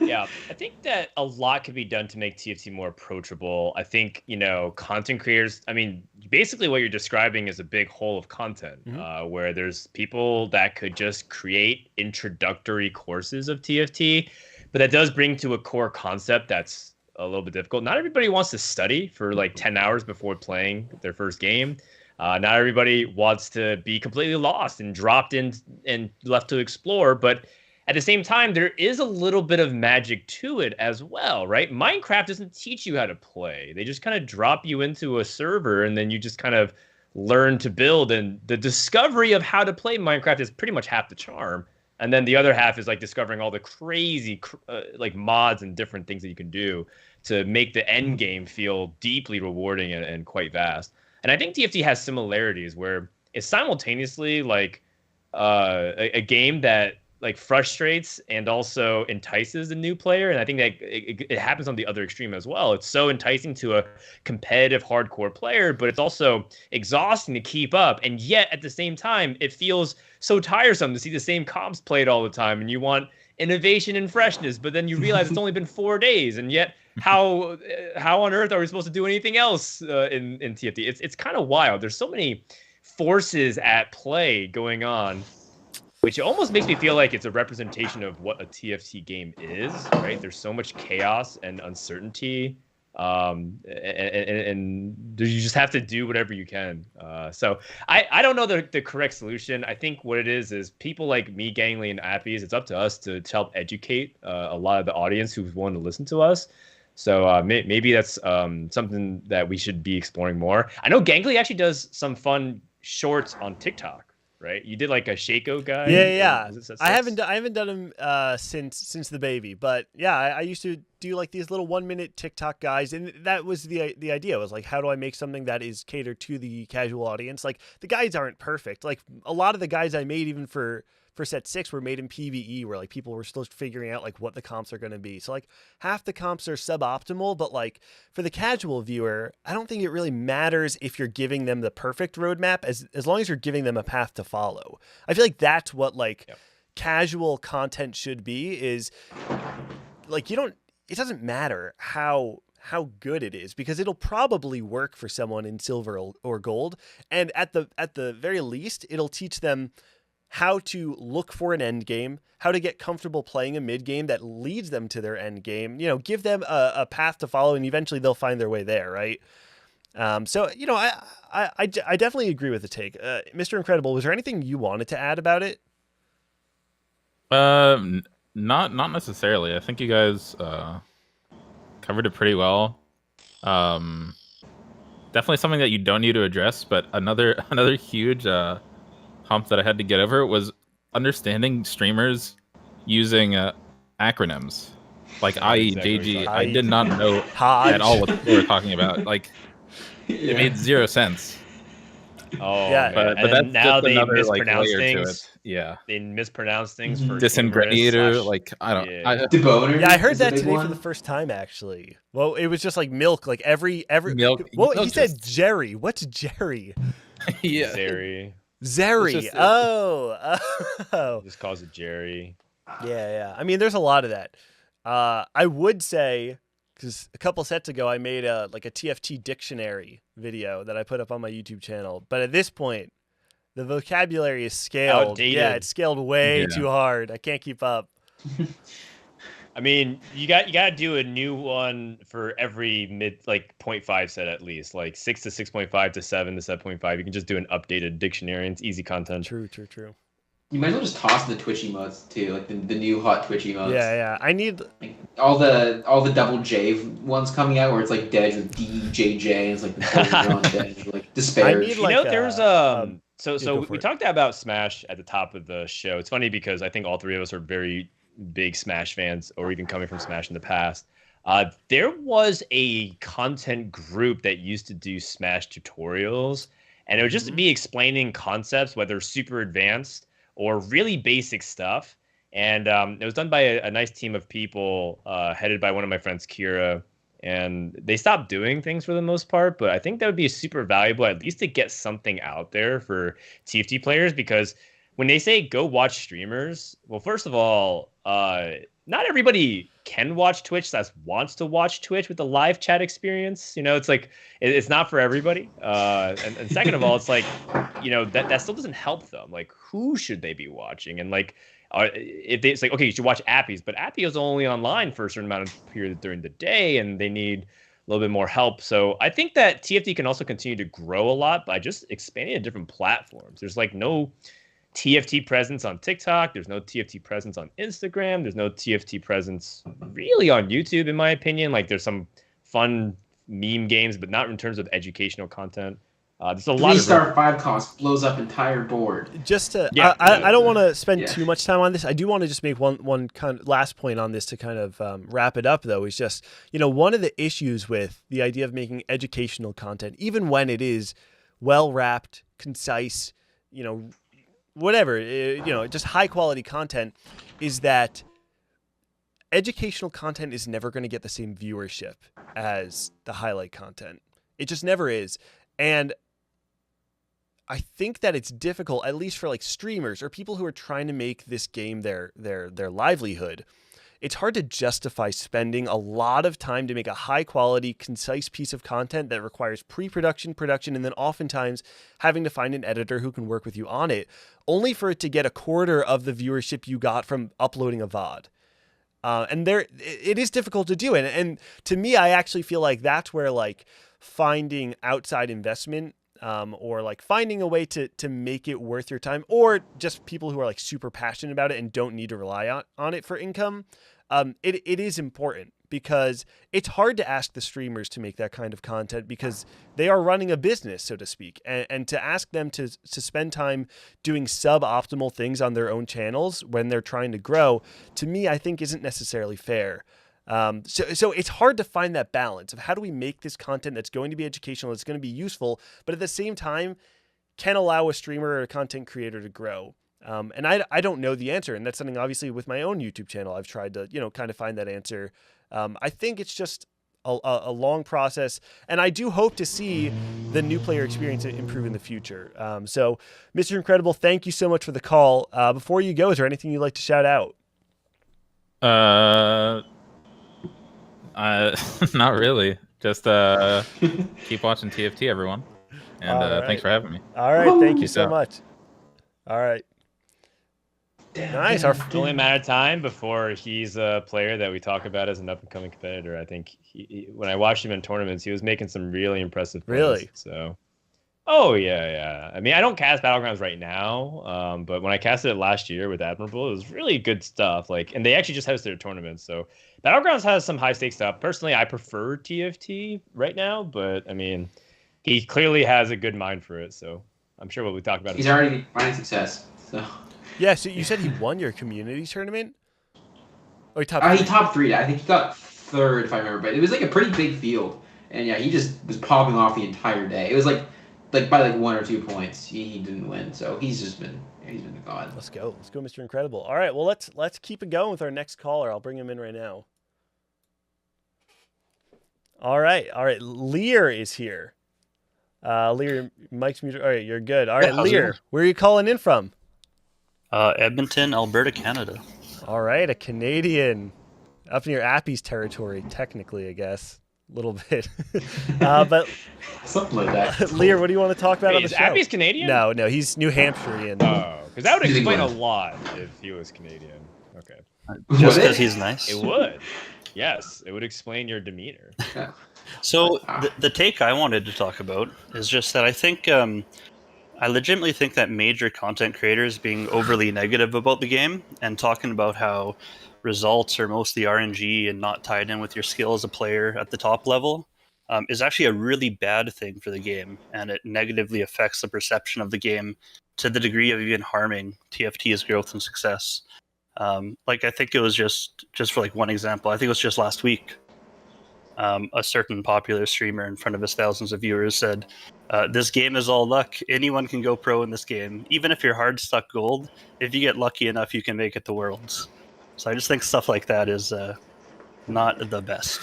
Yeah, I think that a lot could be done to make TFT more approachable. I think, you know, content creators, I mean, basically what you're describing is a big hole of content, where there's people that could just create introductory courses of TFT, but that does bring to a core concept that's a little bit difficult. Not everybody wants to study for like 10 hours before playing their first game. Not everybody wants to be completely lost and dropped in and left to explore, but at the same time, there is a little bit of magic to it as well, right? Minecraft doesn't teach you how to play. They just kind of drop you into a server and then you just kind of learn to build. And the discovery of how to play Minecraft is pretty much half the charm. And then the other half is like discovering all the crazy like mods and different things that you can do to make the end game feel deeply rewarding and quite vast. And I think TFT has similarities where it's simultaneously like a game that like frustrates and also entices the new player. And I think that it happens on the other extreme as well. It's so enticing to a competitive hardcore player, but it's also exhausting to keep up. And yet at the same time, it feels so tiresome to see the same comps played all the time. And you want innovation and freshness, but then you realize it's only been 4 days. And yet how on earth are we supposed to do anything else in TFT? It's kind of wild. There's so many forces at play going on, which almost makes me feel like it's a representation of what a TFT game is, right? There's so much chaos and uncertainty, and you just have to do whatever you can. So I don't know the correct solution. I think what it is people like me, Gangly, and Appies, it's up to us to help educate a lot of the audience who's willing to listen to us. So maybe that's something that we should be exploring more. I know Gangly actually does some fun shorts on TikTok. Right, you did like a Shaco guy. Yeah. I haven't done him since the baby, but yeah, I used to do like these little 1-minute TikTok guys, and that was the idea. It was like, how do I make something that is catered to the casual audience? Like the guides aren't perfect. Like a lot of the guides I made, even for set 6, were made in PvE, where like people were still figuring out like what the comps are going to be. So like half the comps are suboptimal, but like for the casual viewer, I don't think it really matters if you're giving them the perfect roadmap, as long as you're giving them a path to follow. I feel like that's what like casual content should be, is like it doesn't matter how good it is, because it'll probably work for someone in silver or gold, and at the very least it'll teach them how to look for an end game, how to get comfortable playing a mid game that leads them to their end game, give them a path to follow, and eventually they'll find their way there. Right. So, I definitely agree with the take. Mr. Incredible, was there anything you wanted to add about it? Not necessarily. I think you guys covered it pretty well. Definitely something that you don't need to address, but another huge hump that I had to get over was understanding streamers using acronyms like IE, JG. I did not know at all what they were talking about. Like, it made zero sense. Oh, yeah, but that's now they another, mispronounce layer to things. it. Yeah, they mispronounce things for disintegrator. Like, I don't. Yeah. Deboner. Yeah, I heard is a that big today one. for the first time, actually. Well, it was just like milk, like every Milk. Well, milk he said just- Jerry. What's Jerry? yeah. Zeri. Zeri. It's just- Oh. Just calls it Jerry. Yeah. I mean, there's a lot of that. I would say, because a couple sets ago I made a TFT dictionary video that I put up on my YouTube channel, but at this point, the vocabulary is scaled. Outdated. Yeah, it's scaled way Yeah. too hard. I can't keep up. I mean, you got to do a new one for every 0.5 set at least, like 6 to 6.5 to 7 to 7.5. You can just do an updated dictionary, and it's easy content. True. You might as well just toss in the Twitch emotes too, like the new hot Twitch emotes. Yeah. I need. Like all the double J ones coming out where it's like Dej with DJJ, and it's like the on Dej, like despair. I need, like, there was so go for we it. talked about Smash at the top of the show. It's funny because I think all three of us are very big Smash fans, or even coming from Smash in the past. There was a content group that used to do Smash tutorials, and it would just be explaining concepts, whether super advanced or really basic stuff. And it was done by a nice team of people, headed by one of my friends, Kira. And they stopped doing things for the most part, but I think that would be super valuable, at least to get something out there for TFT players, because when they say go watch streamers, well, first of all, not everybody can watch Twitch that wants to watch Twitch with the live chat experience. It's like, it's not for everybody. And second of all, it's like, that still doesn't help them. Like, who should they be watching? And like, it's like, okay, you should watch Appies, but Appie is only online for a certain amount of period during the day, and they need a little bit more help. So I think that TFT can also continue to grow a lot by just expanding to different platforms. There's like no TFT presence on TikTok. There's no TFT presence on Instagram. There's no TFT presence really on YouTube, in my opinion. Like there's some fun meme games, but not in terms of educational content. There's a lot of 3-star 5 cost blows up entire board. Just to, Yeah. I don't want to spend Yeah. too much time on this. I do want to just make one kind of last point on this to kind of wrap it up, though, is just, one of the issues with the idea of making educational content, even when it is well wrapped, concise, whatever, just high quality content, is that educational content is never going to get the same viewership as the highlight content. It just never is. And I think that it's difficult, at least for like streamers or people who are trying to make this game their livelihood. It's hard to justify spending a lot of time to make a high quality, concise piece of content that requires pre-production, production, and then oftentimes having to find an editor who can work with you on it, only for it to get a quarter of the viewership you got from uploading a VOD. And it is difficult to do. And to me, I actually feel like that's where like finding outside investment or like finding a way to make it worth your time, or just people who are like super passionate about it and don't need to rely on it for income. It is important, because it's hard to ask the streamers to make that kind of content because they are running a business, so to speak. And to ask them to spend time doing suboptimal things on their own channels when they're trying to grow, to me, I think isn't necessarily fair. So it's hard to find that balance of how do we make this content that's going to be educational, that's going to be useful, but at the same time can allow a streamer or a content creator to grow. And I don't know the answer. And that's something obviously with my own YouTube channel, I've tried to, kind of find that answer. I think it's just a long process, and I do hope to see the new player experience improve in the future. So Mr. Incredible, thank you so much for the call. Before you go, is there anything you'd like to shout out? Not really. Just keep watching TFT, everyone. And All right. Thanks for having me. All right. Thank you Peace so out. much. All right. Nice. It's only a matter of time before he's a player that we talk about as an up-and-coming competitor. I think when I watched him in tournaments, he was making some really impressive plays. Really? So, oh yeah. I mean, I don't cast Battlegrounds right now, but when I casted it last year with Admirable, it was really good stuff. And they actually just hosted their tournaments, so Battlegrounds has some high-stakes stuff. Personally, I prefer TFT right now, but I mean, he clearly has a good mind for it, so I'm sure what we talked about. He's already finding success. So. Yeah, so you said he won your community tournament? Or he top He top 3. I think he got 3rd, if I remember. But it was like a pretty big field, and yeah, he just was popping off the entire day. It was like by like 1 or 2 points, he didn't win. So he's been the god. Let's go, Mr. Incredible. All right, well let's keep it going with our next caller. I'll bring him in right now. All right, Lear is here. Lear, Mike's muted. All right, you're good. All right, how's it Lear, going? where are you calling in from? Edmonton, Alberta, Canada. All right, a Canadian, up near Appies territory, technically, I guess, a little bit. But Something like that. Lear, what do you want to talk about on the Is show? Appy's Canadian? No, he's New Hampshirean. Oh, because that would He's explain a England. lot if he was Canadian. Okay. Just Would because it? he's nice. It would. Yes, it would explain your demeanor. Yeah. So the take I wanted to talk about is just that I think I legitimately think that major content creators being overly negative about the game and talking about how results are mostly RNG and not tied in with your skill as a player at the top level is actually a really bad thing for the game, and it negatively affects the perception of the game to the degree of even harming TFT's growth and success. I think it was just for like one example, I think it was just last week, a certain popular streamer in front of his thousands of viewers said, this game is all luck. Anyone can go pro in this game. Even if you're hard stuck gold, if you get lucky enough, you can make it to Worlds. So I just think stuff like that is not the best.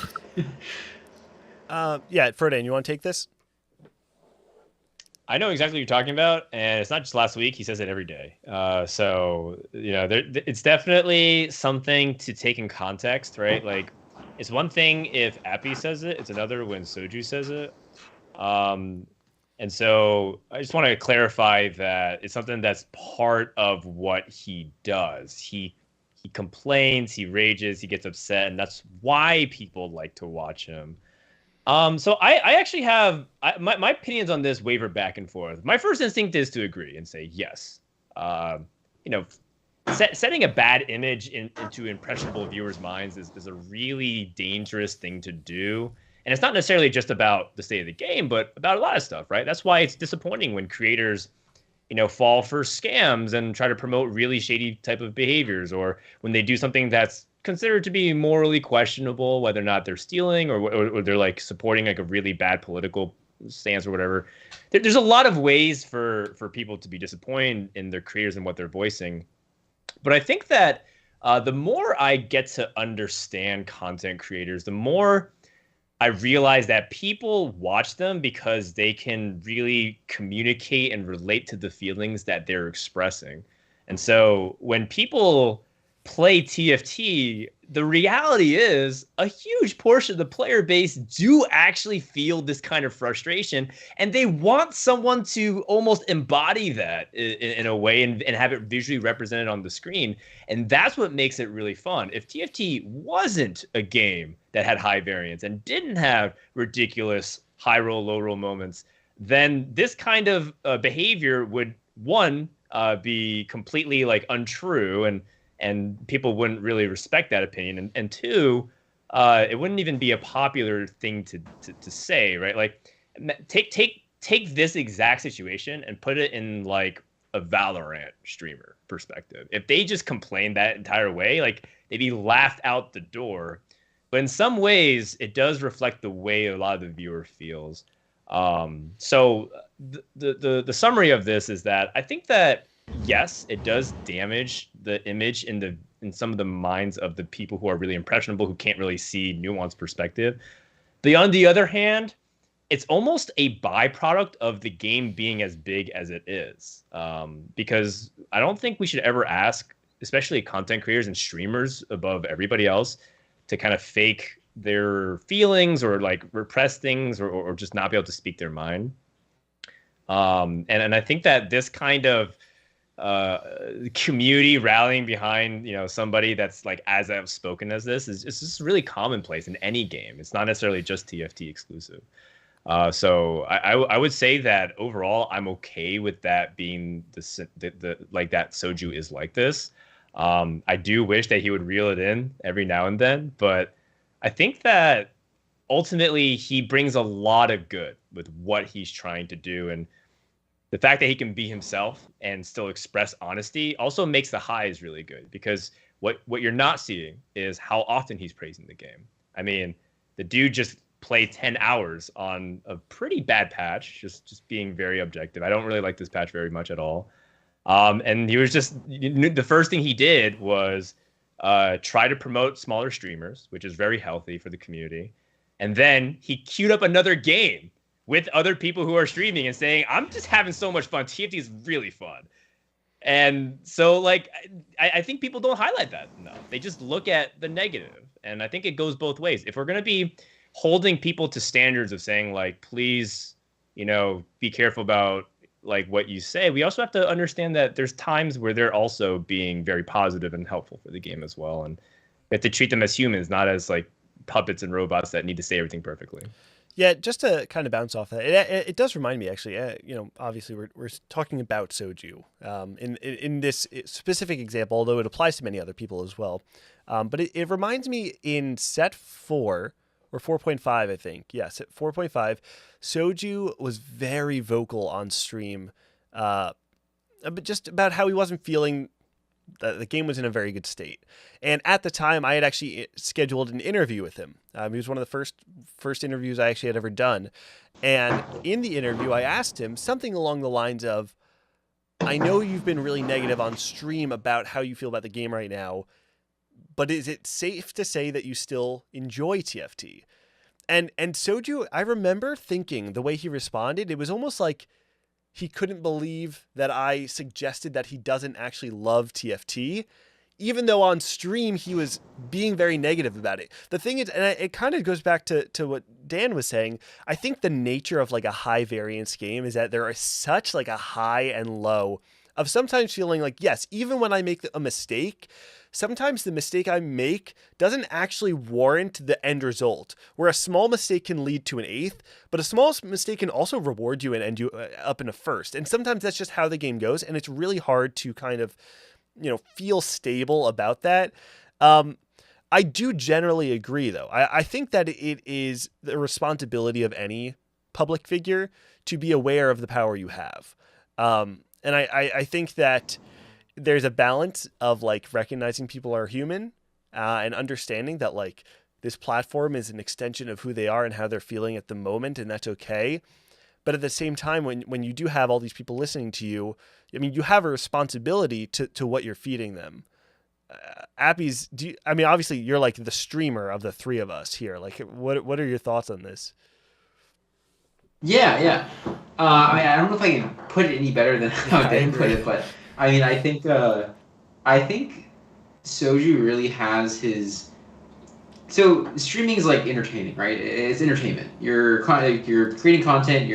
Yeah, Frodan, you want to take this? I know exactly what you're talking about, and it's not just last week. He says it every day. So, it's definitely something to take in context, right? Like, it's one thing if Appy says it. It's another when Soju says it. And so I just want to clarify that it's something that's part of what he does. He complains, he rages, he gets upset, and that's why people like to watch him. So I actually have my opinions on this waver back and forth. My first instinct is to agree and say, yes, you know, setting a bad image into impressionable viewers' minds is a really dangerous thing to do. And it's not necessarily just about the state of the game, but about a lot of stuff, right? That's why it's disappointing when creators, fall for scams and try to promote really shady type of behaviors, or when they do something that's considered to be morally questionable, whether or not they're stealing or they're like supporting like a really bad political stance or whatever. There's a lot of ways for people to be disappointed in their creators and what they're voicing. But I think that the more I get to understand content creators, the more I realize that people watch them because they can really communicate and relate to the feelings that they're expressing. And so when people play TFT, the reality is a huge portion of the player base do actually feel this kind of frustration, and they want someone to almost embody that in a way and have it visually represented on the screen. And that's what makes it really fun. If TFT wasn't a game that had high variance and didn't have ridiculous high roll, low roll moments, then this kind of behavior would, one, be completely like untrue, and people wouldn't really respect that opinion. And two, it wouldn't even be a popular thing to say, right? Like, take this exact situation and put it in like a Valorant streamer perspective. If they just complained that entire way, like they'd be laughed out the door. But in some ways, it does reflect the way a lot of the viewer feels. So the summary of this is that I think that yes, it does damage the image in some of the minds of the people who are really impressionable, who can't really see nuanced perspective. But on the other hand, it's almost a byproduct of the game being as big as it is. Because I don't think we should ever ask, especially content creators and streamers above everybody else, to kind of fake their feelings or like repress things or just not be able to speak their mind. And I think that this kind of community rallying behind somebody that's like as outspoken as this is just really commonplace in any game. It's not necessarily just TFT exclusive. So I would say that overall I'm okay with that being the like that Soju is like this. I do wish that he would reel it in every now and then, but I think that ultimately he brings a lot of good with what he's trying to do, and the fact that he can be himself and still express honesty also makes the highs really good, because what you're not seeing is how often he's praising the game. I mean, the dude just played 10 hours on a pretty bad patch, just being very objective. I don't really like this patch very much at all. And he was the first thing he did was try to promote smaller streamers, which is very healthy for the community. And then he queued up another game with other people who are streaming and saying, I'm just having so much fun. TFT is really fun. And so, like, I think people don't highlight that enough. They just look at the negative. And I think it goes both ways. If we're going to be holding people to standards of saying, like, please, be careful about, like, what you say, we also have to understand that there's times where they're also being very positive and helpful for the game as well. And we have to treat them as humans, not as, like, puppets and robots that need to say everything perfectly. Yeah, just to kind of bounce off that, it does remind me actually. Obviously we're talking about Soju in this specific example, although it applies to many other people as well. But it reminds me in set 4 or 4.5, I think. Yes, at 4.5, Soju was very vocal on stream, but just about how he wasn't feeling that the game was in a very good state. And at the time, I had actually scheduled an interview with him. He was one of the first interviews I actually had ever done. And in the interview, I asked him something along the lines of, I know you've been really negative on stream about how you feel about the game right now, but is it safe to say that you still enjoy TFT? And Soju, I remember thinking the way he responded, it was almost like he couldn't believe that I suggested that he doesn't actually love TFT, even though on stream he was being very negative about it. The thing is, and it kind of goes back to what Dan was saying, I think the nature of like a high variance game is that there are such like a high and low of sometimes feeling like, yes, even when I make a mistake, sometimes the mistake I make doesn't actually warrant the end result, where a small mistake can lead to an 8th, but a small mistake can also reward you and end you up in a 1st. And sometimes that's just how the game goes, and it's really hard to kind of, feel stable about that. I do generally agree, though. I think that it is the responsibility of any public figure to be aware of the power you have. And I think that there's a balance of like recognizing people are human and understanding that like this platform is an extension of who they are and how they're feeling at the moment, and that's okay. But at the same time, when you do have all these people listening to you, I mean, you have a responsibility to what you're feeding them. Appies, obviously you're like the streamer of the three of us here. Like, what are your thoughts on this? Yeah. I don't know if I can put it any better than how Dan put it, but I think Soju really has his. So streaming is like entertaining, right? It's entertainment. You're creating content.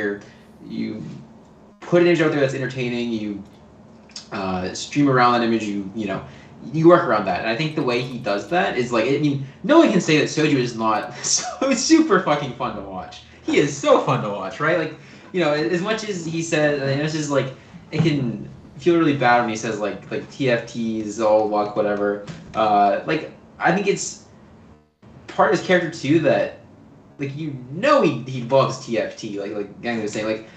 You put an image out there that's entertaining. You stream around that image. You work around that. And I think the way he does that is like, no one can say that Soju is not so super fucking fun to watch. He is so fun to watch, right? Like, as much as he says, it's just like, it can feel really bad when he says like TFTs, all luck, whatever. I think it's part of his character too that, like, he loves TFT. Like Gang was saying, like,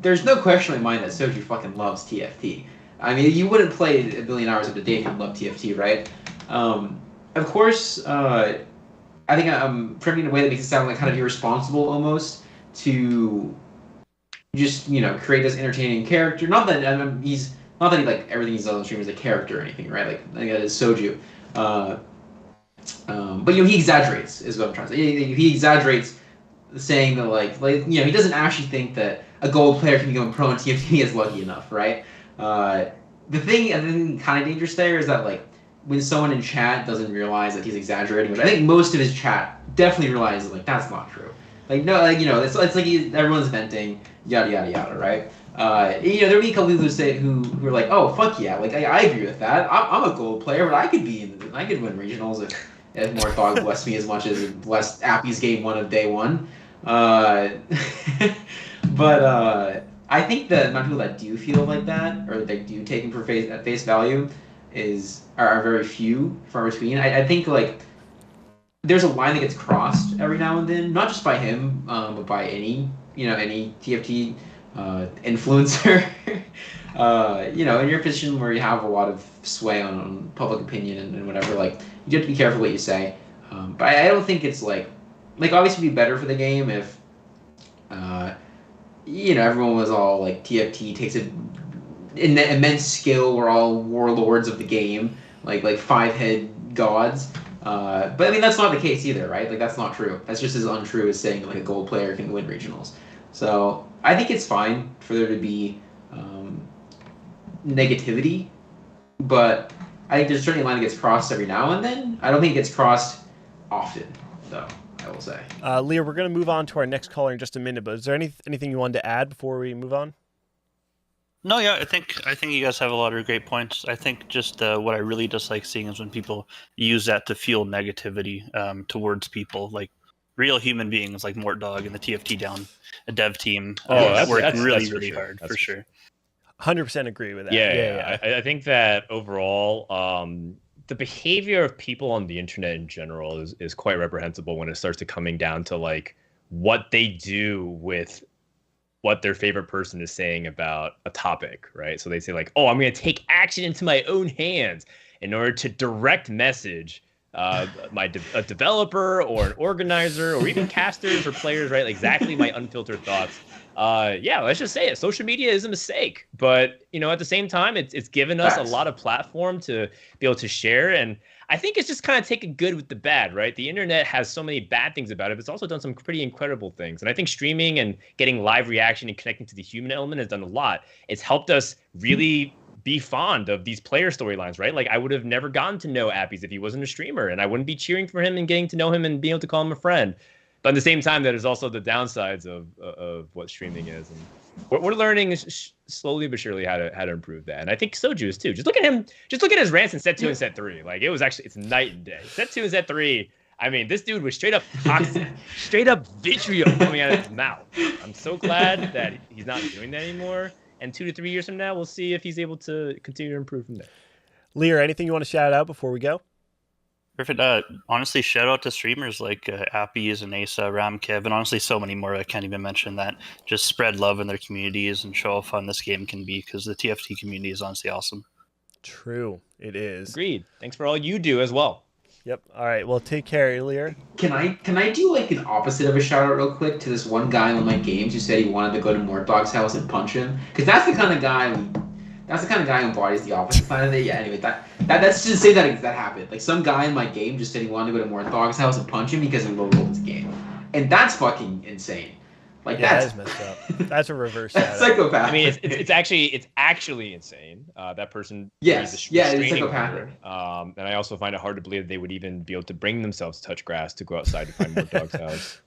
there's no question in my mind that Soju fucking loves TFT. You wouldn't play a billion hours of the day if you loved TFT, right? Of course, I think I'm framing in a way that makes it sound like kind of irresponsible almost to just create this entertaining character. Not that he's not that he like everything he's on the stream is a character or anything, right? Like I think that is Soju. But he exaggerates is what I'm trying to say. He exaggerates saying that like he doesn't actually think that a gold player can become pro in TFT is lucky enough, right? The thing kind of dangerous there is that like when someone in chat doesn't realize that he's exaggerating, which I think most of his chat definitely realizes like that's not true. Like no, like it's like everyone's venting, yada yada yada, right? There'll be a couple people who are like, oh fuck yeah, like I agree with that. I'm a gold player, but I could win regionals if Morthog blessed me as much as it blessed Appies game 1 of day 1. But I think the amount of people that do feel like that, or they do take him at face value, are very few, far between. I think like there's a line that gets crossed every now and then, not just by him, but by any TFT influencer. In your position where you have a lot of sway on public opinion and whatever, like you have to be careful what you say. But I don't think it's like obviously it'd be better for the game if everyone was all like TFT takes an immense skill. We're all warlords of the game, like 5-head gods. But that's not the case either, right? Like that's not true. That's just as untrue as saying like a gold player can win regionals. So I think it's fine for there to be negativity, but I think there's certainly a line that gets crossed every now and then. I don't think it gets crossed often, though. I will say. Leah, we're going to move on to our next caller in just a minute, but is there anything you wanted to add before we move on? No, yeah, I think you guys have a lot of great points. I think just what I really dislike seeing is when people use that to fuel negativity towards people, like real human beings like Mortdog and the TFT down a dev team work really hard for sure. 100% agree with that. Yeah. I think that overall, the behavior of people on the internet in general is quite reprehensible when it starts to coming down to like what they do with what their favorite person is saying about a topic, right? So they say like, oh, I'm going to take action into my own hands in order to direct message a developer or an organizer or even casters or players, right? Exactly my unfiltered thoughts. Let's just say it. Social media is a mistake, but at the same time, it's given us a lot of platform to be able to share. And I think it's just kind of taken good with the bad, right? The internet has so many bad things about it, but it's also done some pretty incredible things. And I think streaming and getting live reaction and connecting to the human element has done a lot. It's helped us really be fond of these player storylines, right? Like I would have never gotten to know Appies if he wasn't a streamer, and I wouldn't be cheering for him and getting to know him and being able to call him a friend. But at the same time, there's also the downsides of what streaming is. And we're learning slowly but surely how to improve that, and I think Soju is too. Just look at him. Just look at his rants in set 2 and set 3. Like it's night and day. Set 2 and set 3. I mean, this dude was straight up toxic, straight up vitriol coming out of his mouth. I'm so glad that he's not doing that anymore. And 2 to 3 years from now, we'll see if he's able to continue to improve from there. Lear, anything you want to shout out before we go? Perfect. Honestly, shout out to streamers like Appies and Asa, Ram, Kev, and honestly so many more. I can't even mention that. Just spread love in their communities and show how fun this game can be, because the TFT community is honestly awesome. True, it is. Agreed. Thanks for all you do as well. Yep. All right. Well, take care, Lear. Can I do like an opposite of a shout out real quick to this one guy on my games who said he wanted to go to Mordog's house and punch him? Because that's the kind of guy who embodies the opposite side of it. Yeah. Anyway, that's just say that happened. Like some guy in my game just said he wanted to go to Mordog's house and punch him because he low rolled his game, and that's fucking insane. Like yeah, that's that is messed up. That's a reverse that's shout out. psychopath. I mean, it's actually insane. That person. Yes, is yeah, it's restraining psychopathic. order. And I also find it hard to believe that they would even be able to bring themselves to touch grass to go outside to find Mordog's house.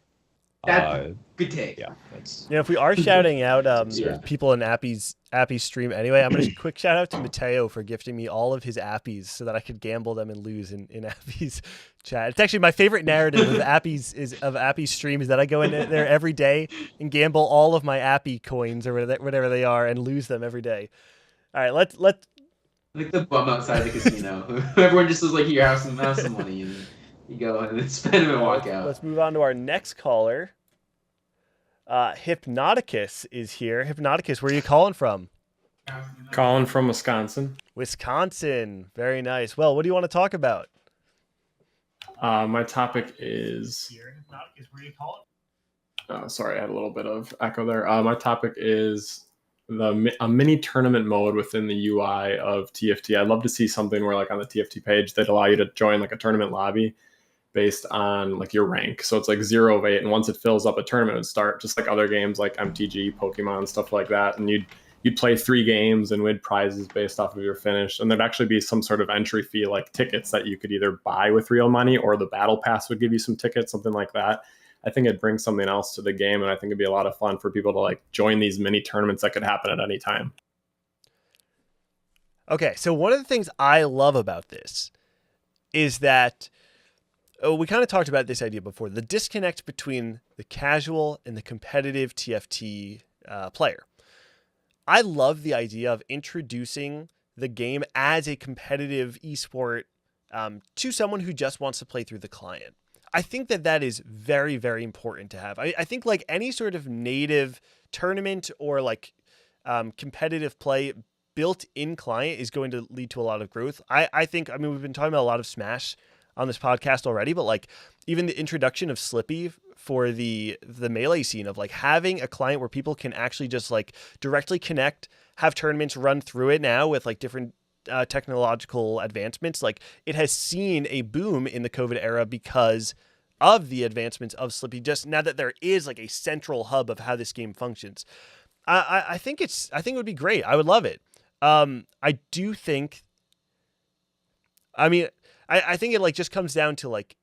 Good take. Yeah, that's. If we are shouting out Yeah. people in Appy's stream anyway, I'm going to quick shout out to Mateo for gifting me all of his Appies so that I could gamble them and lose in Appy's chat. It's actually my favorite narrative of Appy's stream is that I go in there every day and gamble all of my Appy coins or whatever they are and lose them every day. All right, let's Like the bum outside the casino. Everyone just was like, "Here, have some money," and you go and then spend them and walk out. Let's move on to our next caller. Hypnoticus is here. Hypnoticus, where are you calling from? Calling from Wisconsin. Wisconsin. Very nice. Well, what do you want to talk about? My topic is. Hypnoticus, where are you calling? Sorry, I had a little bit of echo there. My topic is a mini tournament mode within the UI of TFT. I'd love to see something where, like on the TFT page, they'd allow you to join like a tournament lobby based on like your rank. So it's like 0 of 8, and once it fills up, a tournament would start, just like other games like MTG, Pokemon, stuff like that. And you'd play 3 games and win prizes based off of your finish. And there'd actually be some sort of entry fee, like tickets that you could either buy with real money, or the battle pass would give you some tickets, something like that. I think it'd bring something else to the game, and I think it'd be a lot of fun for people to like join these mini tournaments that could happen at any time. Okay, so one of the things I love about this is that we kind of talked about this idea before, the disconnect between the casual and the competitive TFT player. I love the idea of introducing the game as a competitive esport to someone who just wants to play through the client. I think that is very, very important to have. I think like any sort of native tournament or like competitive play built in client is going to lead to a lot of growth. I think, I mean, we've been talking about a lot of Smash on this podcast already, but like even the introduction of Slippy for the Melee scene of like having a client where people can actually just like directly connect, have tournaments run through it now with like different technological advancements. Like it has seen a boom in the COVID era because of the advancements of Slippy, just now that there is like a central hub of how this game functions. I think it would be great. I would love it. I do think, I mean, I think it like just comes down to like,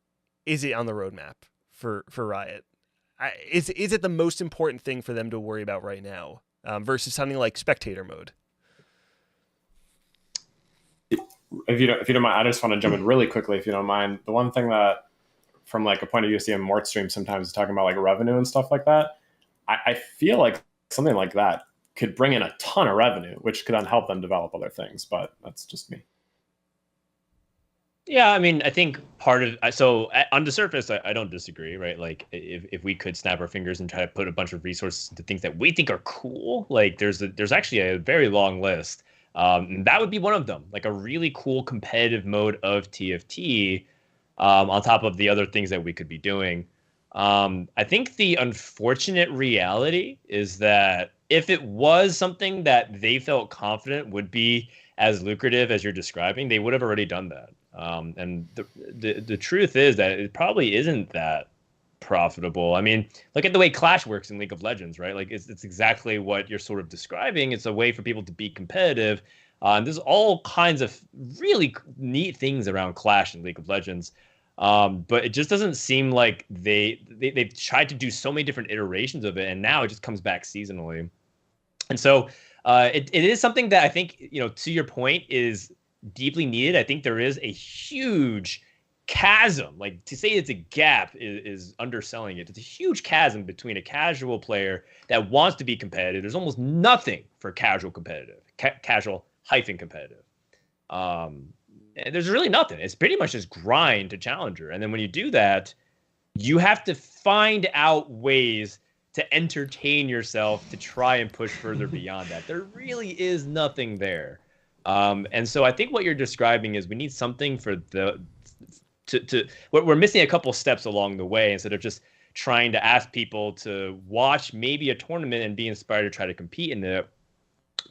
is it on the roadmap for Riot? Is it the most important thing for them to worry about right now versus something like spectator mode? If you don't mind, I just want to jump in really quickly, if you don't mind. The one thing that, from like a point of view, see in Mort stream sometimes is talking about like revenue and stuff like that. I feel like something like that could bring in a ton of revenue, which could then help them develop other things. But that's just me. Yeah, I mean, I think part of on the surface, I don't disagree, right? Like, if we could snap our fingers and try to put a bunch of resources into things that we think are cool, like there's actually a very long list. And that would be one of them, like a really cool competitive mode of TFT, on top of the other things that we could be doing. I think the unfortunate reality is that if it was something that they felt confident would be as lucrative as you're describing, they would have already done that. And the truth is that it probably isn't that profitable. I mean, look at the way Clash works in League of Legends, right? Like it's exactly what you're sort of describing. It's a way for people to be competitive. And there's all kinds of really neat things around Clash and League of Legends. But it just doesn't seem like they've tried to do so many different iterations of it, and now it just comes back seasonally. And so it is something that I think, to your point, is deeply needed. I think there is a huge chasm. Like, to say it's a gap is underselling it. It's a huge chasm between a casual player that wants to be competitive. There's almost nothing for casual competitive, casual hyphen competitive. And there's really nothing. It's pretty much just grind to challenger. And then when you do that, you have to find out ways to entertain yourself to try and push further beyond that. There really is nothing there. And so I think what you're describing is we need something for we're missing a couple steps along the way instead of just trying to ask people to watch maybe a tournament and be inspired to try to compete in it.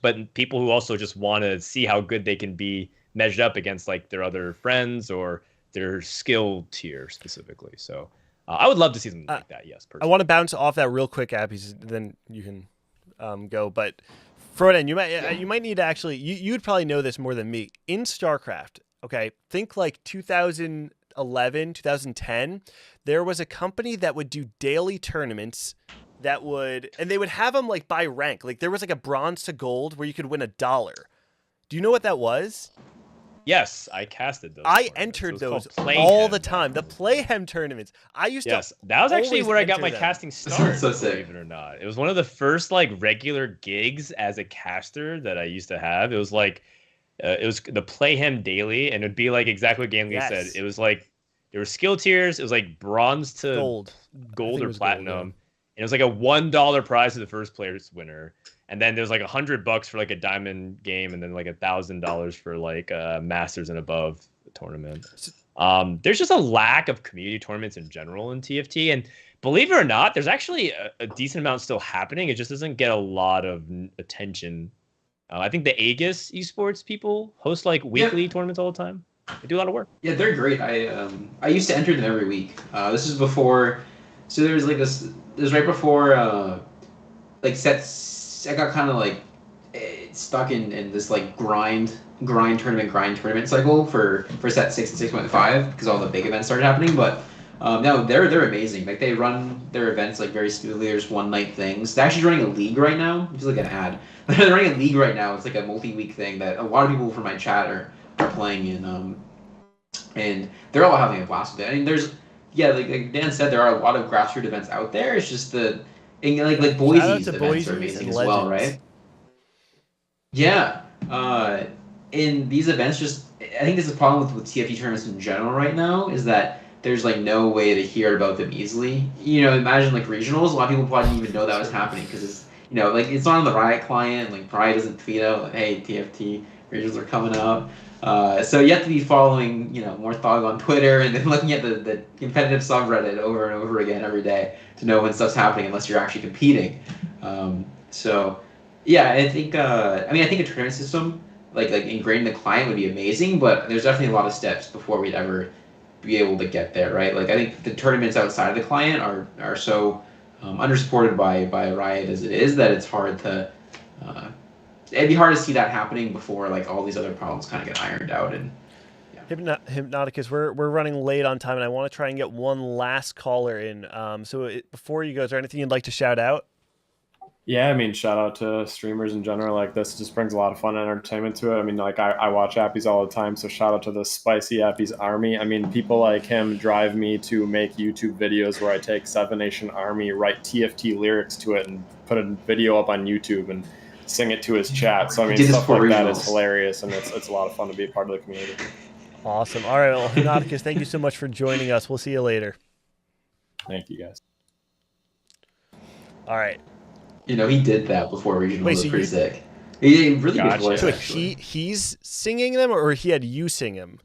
But people who also just want to see how good they can be measured up against like their other friends or their skill tier specifically. So I would love to see something like that. Yes, personally. I want to bounce off that real quick, Appies, then you can go. But Frodan, you might need to actually you'd probably know this more than me. In StarCraft, okay, think like 2011, 2010, there was a company that would do daily tournaments and they would have them like by rank. Like there was like a bronze to gold where you could win $1. Do you know what that was? Yes, I casted those. I entered those all the time. The Playhem tournaments. I used to. Yes, that was actually where I got my casting start. So sick. Believe it or not, it was one of the first like regular gigs as a caster that I used to have. It was like, it was the Playhem daily, and it'd be like exactly what Gamely said. It was like there were skill tiers. It was like bronze to gold or platinum, and it was like a $1 prize to the first player's winner. And then there's like $100 for like a diamond game, and then like $1,000 for like a masters and above tournament. There's just a lack of community tournaments in general in TFT, and believe it or not, there's actually a decent amount still happening. It just doesn't get a lot of attention. I think the Aegis esports people host like weekly tournaments all the time. They do a lot of work. Yeah, they're great. I used to enter them every week. This is before, so there's like this. It was right before like sets. I got kind of like stuck in this like grind tournament cycle for set 6 and 6.5 because all the big events started happening. But no, they're amazing. Like they run their events like very smoothly. There's one night things. They're actually running a league right now. It's like an ad. They're running a league right now. It's like a multi-week thing that a lot of people from my chat are playing in. And they're all having a blast with it. I mean, there's like Dan said, there are a lot of grassroots events out there. It's just like Boise's events are amazing as well, right? Yeah. In these events, I think this is a problem with TFT tournaments in general right now, is that there's like no way to hear about them easily. Imagine like regionals. A lot of people probably didn't even know that was happening because it's like it's not on the Riot client. Like Riot doesn't tweet out like, hey, TFT regionals are coming up. So you have to be following, Morthog on Twitter and then looking at the competitive subreddit over and over again every day to know when stuff's happening, unless you're actually competing. So yeah, I think a tournament system like ingrained in the client would be amazing, but there's definitely a lot of steps before we'd ever be able to get there, right? Like I think the tournaments outside of the client are so undersupported by Riot as it is that it's hard to. It'd be hard to see that happening before like all these other problems kind of get ironed out. And Hypnoticus, we're running late on time, and I want to try and get one last caller in. Before you go, is there anything you'd like to shout out? Yeah, I mean, shout out to streamers in general. Like this just brings a lot of fun and entertainment to it. I mean, like I watch Appies all the time, so shout out to the SpicyAppies army. I mean, people like him drive me to make YouTube videos where I take Seven Nation Army, write TFT lyrics to it, and put a video up on YouTube and sing it to his chat. So I mean, stuff like that is hilarious, and it's a lot of fun to be a part of the community. Awesome. All right, well, Hypnoticus, thank you so much for joining us. We'll see you later. Thank you, guys. All right. He did that before regional. Was pretty sick. He did really good voice. So he's singing them, or he had you sing them?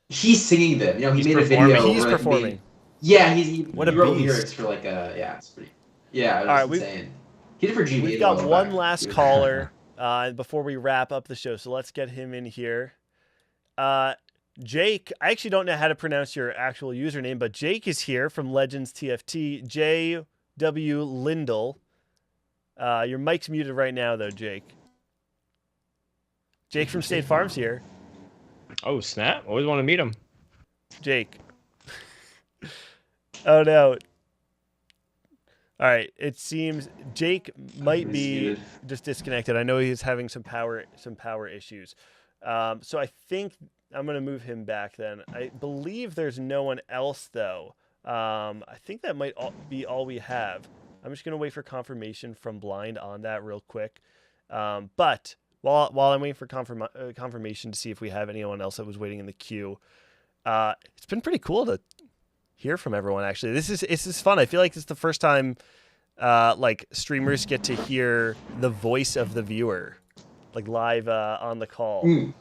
He's singing them. He made a video. He's performing. He wrote lyrics for like it's pretty. Yeah, it was insane. He did for GB. We've got one last caller before we wrap up the show, so let's get him in here. Jake, I actually don't know how to pronounce your actual username, but Jake is here from Legends TFT. J.W. Lindell. Your mic's muted right now, though, Jake. Jake from State Farm's here. Oh, snap. Always want to meet him. Jake. Oh, no. All right. It seems Jake might He's be muted. just disconnected. I know he's having some power issues. So I think I'm gonna move him back then. I believe there's no one else though. I think that might be all we have. I'm just gonna wait for confirmation from Blind on that real quick. But while I'm waiting for confirmation to see if we have anyone else that was waiting in the queue, it's been pretty cool to hear from everyone. Actually, this is fun. I feel like this is the first time like streamers get to hear the voice of the viewer, like live on the call.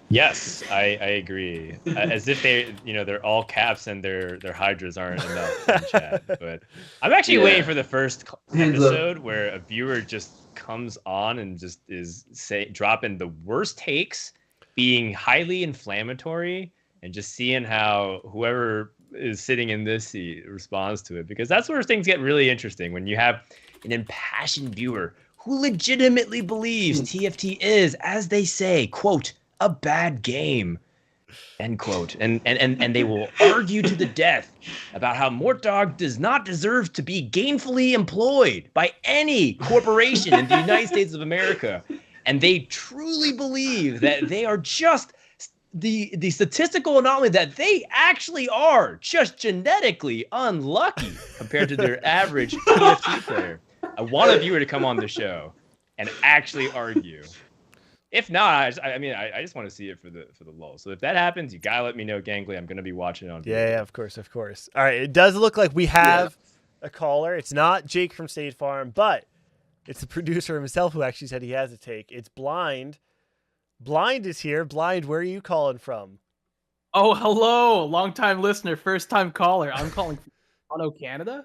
Yes, I agree. As if they're all caps and their hydras aren't enough in chat. But I'm actually waiting for the first episode where a viewer just comes on and just is dropping the worst takes, being highly inflammatory, and just seeing how whoever is sitting in this seat responds to it, because that's where things get really interesting when you have an impassioned viewer who legitimately believes TFT is, as they say, quote, a bad game, end quote, and they will argue to the death about how Mortdog does not deserve to be gainfully employed by any corporation in the United States of America, and they truly believe that they are just the statistical anomaly, that they actually are just genetically unlucky compared to their average TFT player. I want a viewer to come on the show and actually argue. If not, I just want to see it for the lull. So if that happens, you gotta let me know, Gangly. I'm gonna be watching it on video. Yeah, of course. All right, it does look like we have a caller. It's not Jake from State Farm, but it's the producer himself who actually said he has a take. It's Blind. Blind is here. Blind, where are you calling from? Oh, hello, long-time listener, first-time caller. I'm calling from Toronto, Canada.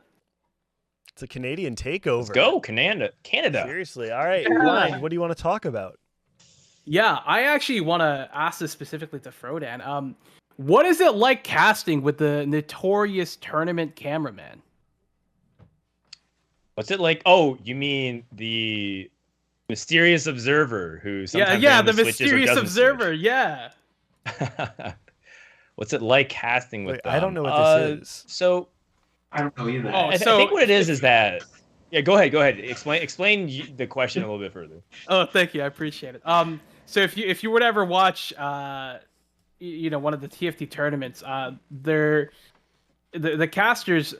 It's a Canadian takeover. Let's go, Canada. Seriously. All right, Blind, what do you want to talk about? Yeah, I actually want to ask this specifically to Frodan. What is it like casting with the notorious tournament cameraman? What's it like? Oh, you mean the mysterious observer who sometimes the mysterious observer. Switch. Yeah. What's it like casting with them? I don't know what this is. So I don't know either. I think what it is that. Yeah, go ahead. Explain the question a little bit further. Oh, thank you. I appreciate it. So if you would ever watch, one of the TFT tournaments, the casters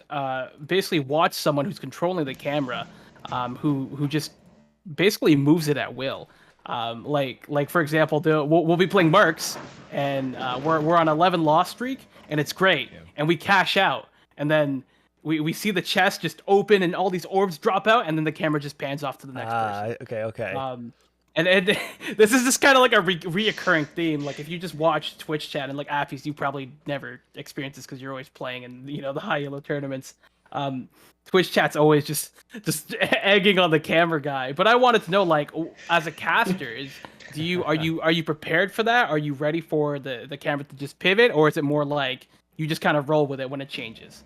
basically watch someone who's controlling the camera, who just basically moves it at will. Like for example, we'll be playing Mercs, and we're on 11 loss streak, and it's great, and we cash out, and then we see the chest just open and all these orbs drop out, and then the camera just pans off to the next person. Okay. And this is just kind of like a reoccurring theme. Like if you just watch Twitch chat and like Appies, you probably never experience this because you're always playing in the high elo tournaments. Twitch chat's always just egging on the camera guy. But I wanted to know, like, as a caster, are you prepared for that? Are you ready for the camera to just pivot, or is it more like you just kind of roll with it when it changes?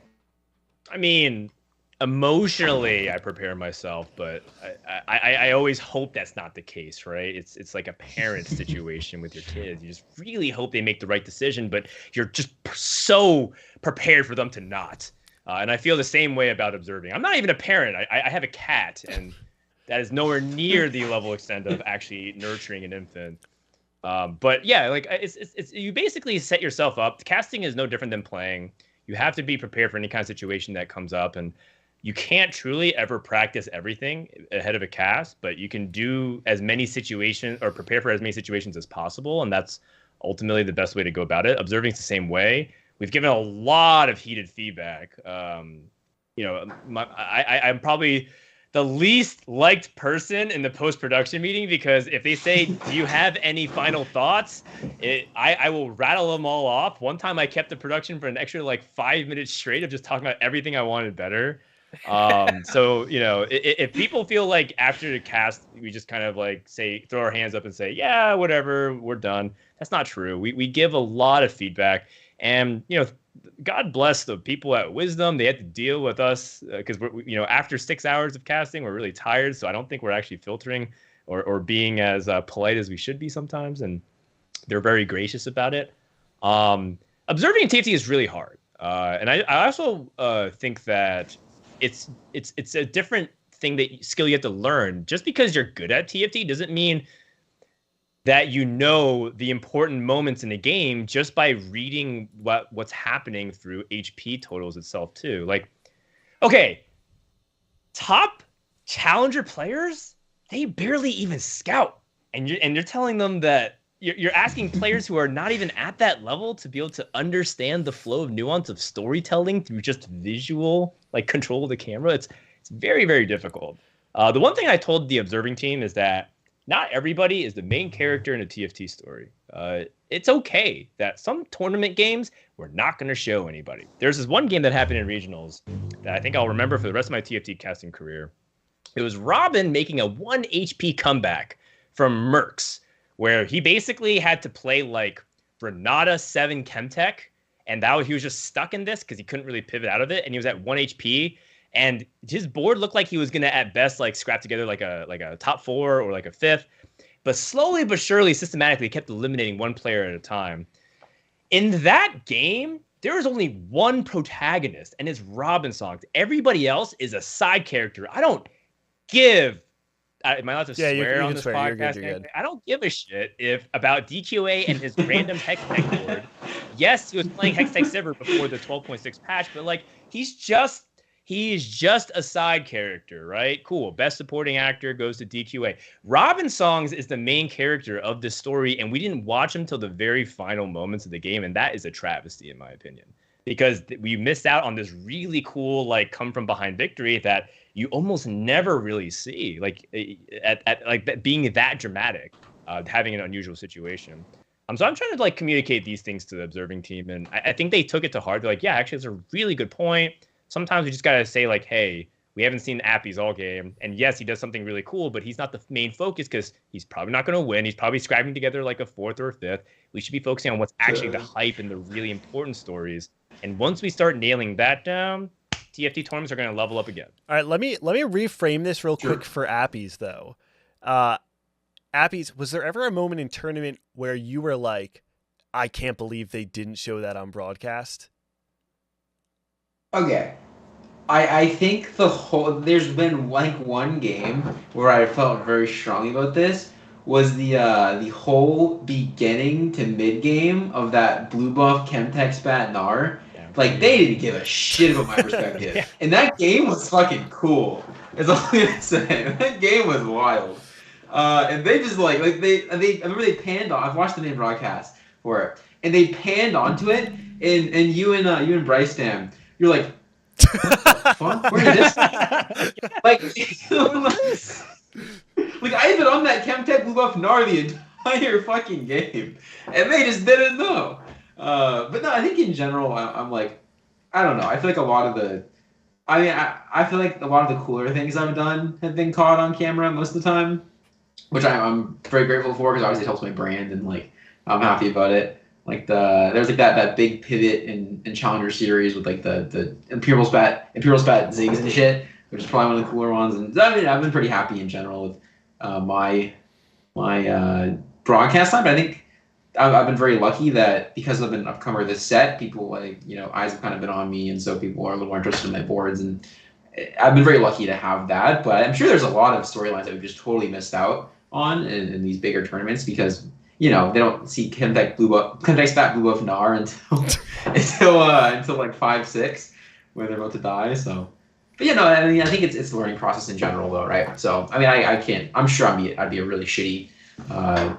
I mean, emotionally, I prepare myself, but I always hope that's not the case, right? It's like a parent situation with your kids. You just really hope they make the right decision, but you're just so prepared for them to not. And I feel the same way about observing. I'm not even a parent. I have a cat, and that is nowhere near the level extent of actually nurturing an infant. But yeah, like it's you basically set yourself up. Casting is no different than playing. You have to be prepared for any kind of situation that comes up, and you can't truly ever practice everything ahead of a cast, but you can do as many situations or prepare for as many situations as possible, and that's ultimately the best way to go about it. Observing is the same way. We've given a lot of heated feedback. I'm probably the least liked person in the post-production meeting, because if they say, do you have any final thoughts? I will rattle them all off. One time I kept the production for an extra 5 minutes straight of just talking about everything I wanted better. So, if people feel like after the cast, we just kind of throw our hands up and say, yeah, whatever, we're done. That's not true. We give a lot of feedback, and, God bless the people at Wisdom. They had to deal with us because after 6 hours of casting, we're really tired. So I don't think we're actually filtering or being as polite as we should be sometimes. And they're very gracious about it. Observing TFT is really hard. And I also think that it's a different thing skill you have to learn. Just because you're good at TFT doesn't mean that you know the important moments in the game just by reading what's happening through HP totals itself too. Like, okay, top challenger players, they barely even scout, and you're telling them that you're asking players who are not even at that level to be able to understand the flow of nuance of storytelling through just visual like control of the camera. It's very, very difficult. The one thing I told the observing team is that not everybody is the main character in a TFT story. It's okay that some tournament games we're not going to show anybody. There's this one game that happened in regionals that I think I'll remember for the rest of my TFT casting career. It was Robin making a 1 HP comeback from Mercs, where he basically had to play like Renata 7 Chemtech, and he was just stuck in this because he couldn't really pivot out of it, and he was at 1 HP. And his board looked like he was gonna at best like scrap together like a top 4 or like a 5th, but slowly but surely, systematically kept eliminating one player at a time. In that game, there is only one protagonist, and it's Robin Songs. Everybody else is a side character. I don't give. Am I allowed to swear on this podcast? You're good. I don't give a shit about DQA and his random Hextech board. Yes, he was playing Hextech Sivir before the 12.6 patch, but like he's just a side character, right? Cool. Best supporting actor goes to DQA. Robin Songs is the main character of this story, and we didn't watch him till the very final moments of the game, and that is a travesty, in my opinion, because we missed out on this really cool, like, come from behind victory that you almost never really see, like, at like being that dramatic, having an unusual situation. So I'm trying to like communicate these things to the observing team, and I think they took it to heart. They're like, yeah, actually, it's a really good point. Sometimes we just gotta say like, hey, we haven't seen Appies all game, and yes, he does something really cool, but he's not the main focus because he's probably not going to win. He's probably scrapping together like a 4th or a 5th. We should be focusing on what's actually the hype and the really important stories. And once we start nailing that down, TFT tournaments are going to level up again. All right, let me reframe this real quick for Appies though. Appies, was there ever a moment in tournament where you were like, I can't believe they didn't show that on broadcast? Okay. I think there's been like one game where I felt very strongly about this was the whole beginning to mid game of that blue buff Chemtech Spat Gnar. Like they didn't give a shit about my perspective. Yeah. And that game was fucking cool. That's all I'm gonna say. That game was wild. And they just like they I remember they panned on. I've watched the main broadcast for it, and they panned onto it, and you and Bryce Dam, you're like, what the fuck? Where did this? Like I've been on that Chemtech blue buff Gnar the entire fucking game, and they just didn't know. But no, I think in general, I'm like, I don't know. I feel like I feel like a lot of the cooler things I've done have been caught on camera most of the time, which I'm very grateful for because obviously it helps my brand and like I'm happy about it. Like there's like that big pivot in Challenger series with like the Imperial Spat zigs and shit, which is probably one of the cooler ones. And I mean, I've been pretty happy in general with my broadcast time. But I think I've been very lucky that because I've been an upcomer this set, people like, eyes have kind of been on me, and so people are a little more interested in my boards, and I've been very lucky to have that. But I'm sure there's a lot of storylines that we've just totally missed out on in these bigger tournaments because they don't see Chemtech Spat Blue Buff Gnar until like 5-6 when they're about to die. So, but I mean, I think it's a learning process in general though, right? So I mean, I'm sure I'd be a really shitty. I'm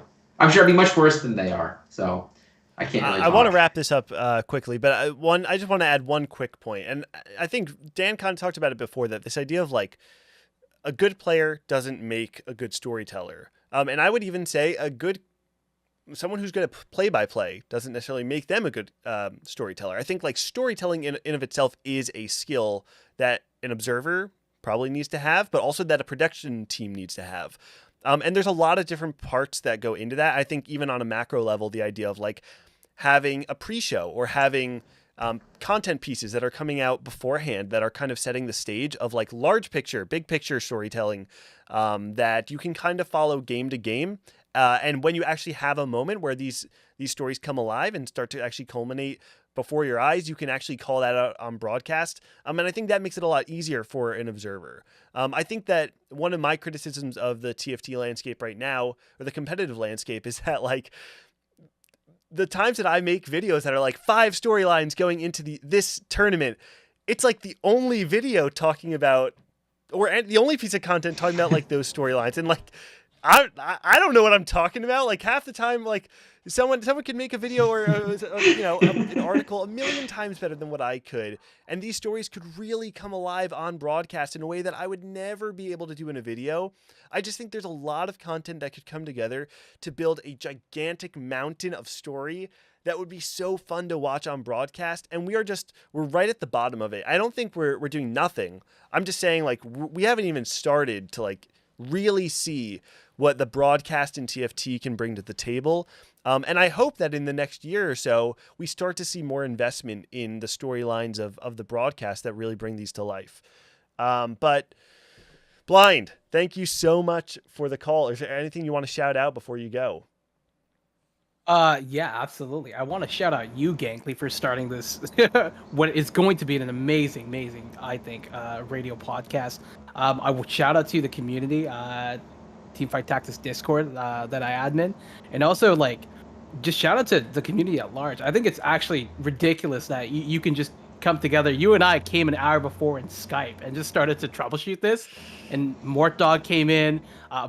sure I'd be much worse than they are. So I can't really. I want to wrap this up quickly, but I just want to add one quick point, and I think Dan kind of talked about it before, that this idea of like a good player doesn't make a good storyteller, and I would even say someone who's good at play-by-play doesn't necessarily make them a good storyteller. I think like storytelling in of itself is a skill that an observer probably needs to have, but also that a production team needs to have. And there's a lot of different parts that go into that. I think even on a macro level, the idea of like having a pre-show or having content pieces that are coming out beforehand that are kind of setting the stage of like large picture, big picture storytelling that you can kind of follow game to game. And when you actually have a moment where these stories come alive and start to actually culminate before your eyes, you can actually call that out on broadcast. And I think that makes it a lot easier for an observer. I think that one of my criticisms of the TFT landscape right now, or the competitive landscape, is that like the times that I make videos that are like 5 storylines going into this tournament, it's like the only video talking about, or the only piece of content talking about like those storylines. And like, I don't know what I'm talking about. Like half the time, like someone could make a video or an article a million times better than what I could. And these stories could really come alive on broadcast in a way that I would never be able to do in a video. I just think there's a lot of content that could come together to build a gigantic mountain of story that would be so fun to watch on broadcast. And we're right at the bottom of it. I don't think we're doing nothing. I'm just saying like we haven't even started to like really see what the broadcast and TFT can bring to the table. And I hope that in the next year or so, we start to see more investment in the storylines of the broadcast that really bring these to life. But Blind, thank you so much for the call. Is there anything you want to shout out before you go? Yeah, absolutely. I want to shout out you, Gangly, for starting this, what is going to be an amazing, I think, radio podcast. I will shout out to the community, Teamfight Tactics Discord that I admin, and also like just shout out to the community at large. I think it's actually ridiculous that you can just come together. You and I came an hour before in Skype and just started to troubleshoot this, and Mort Dog came in.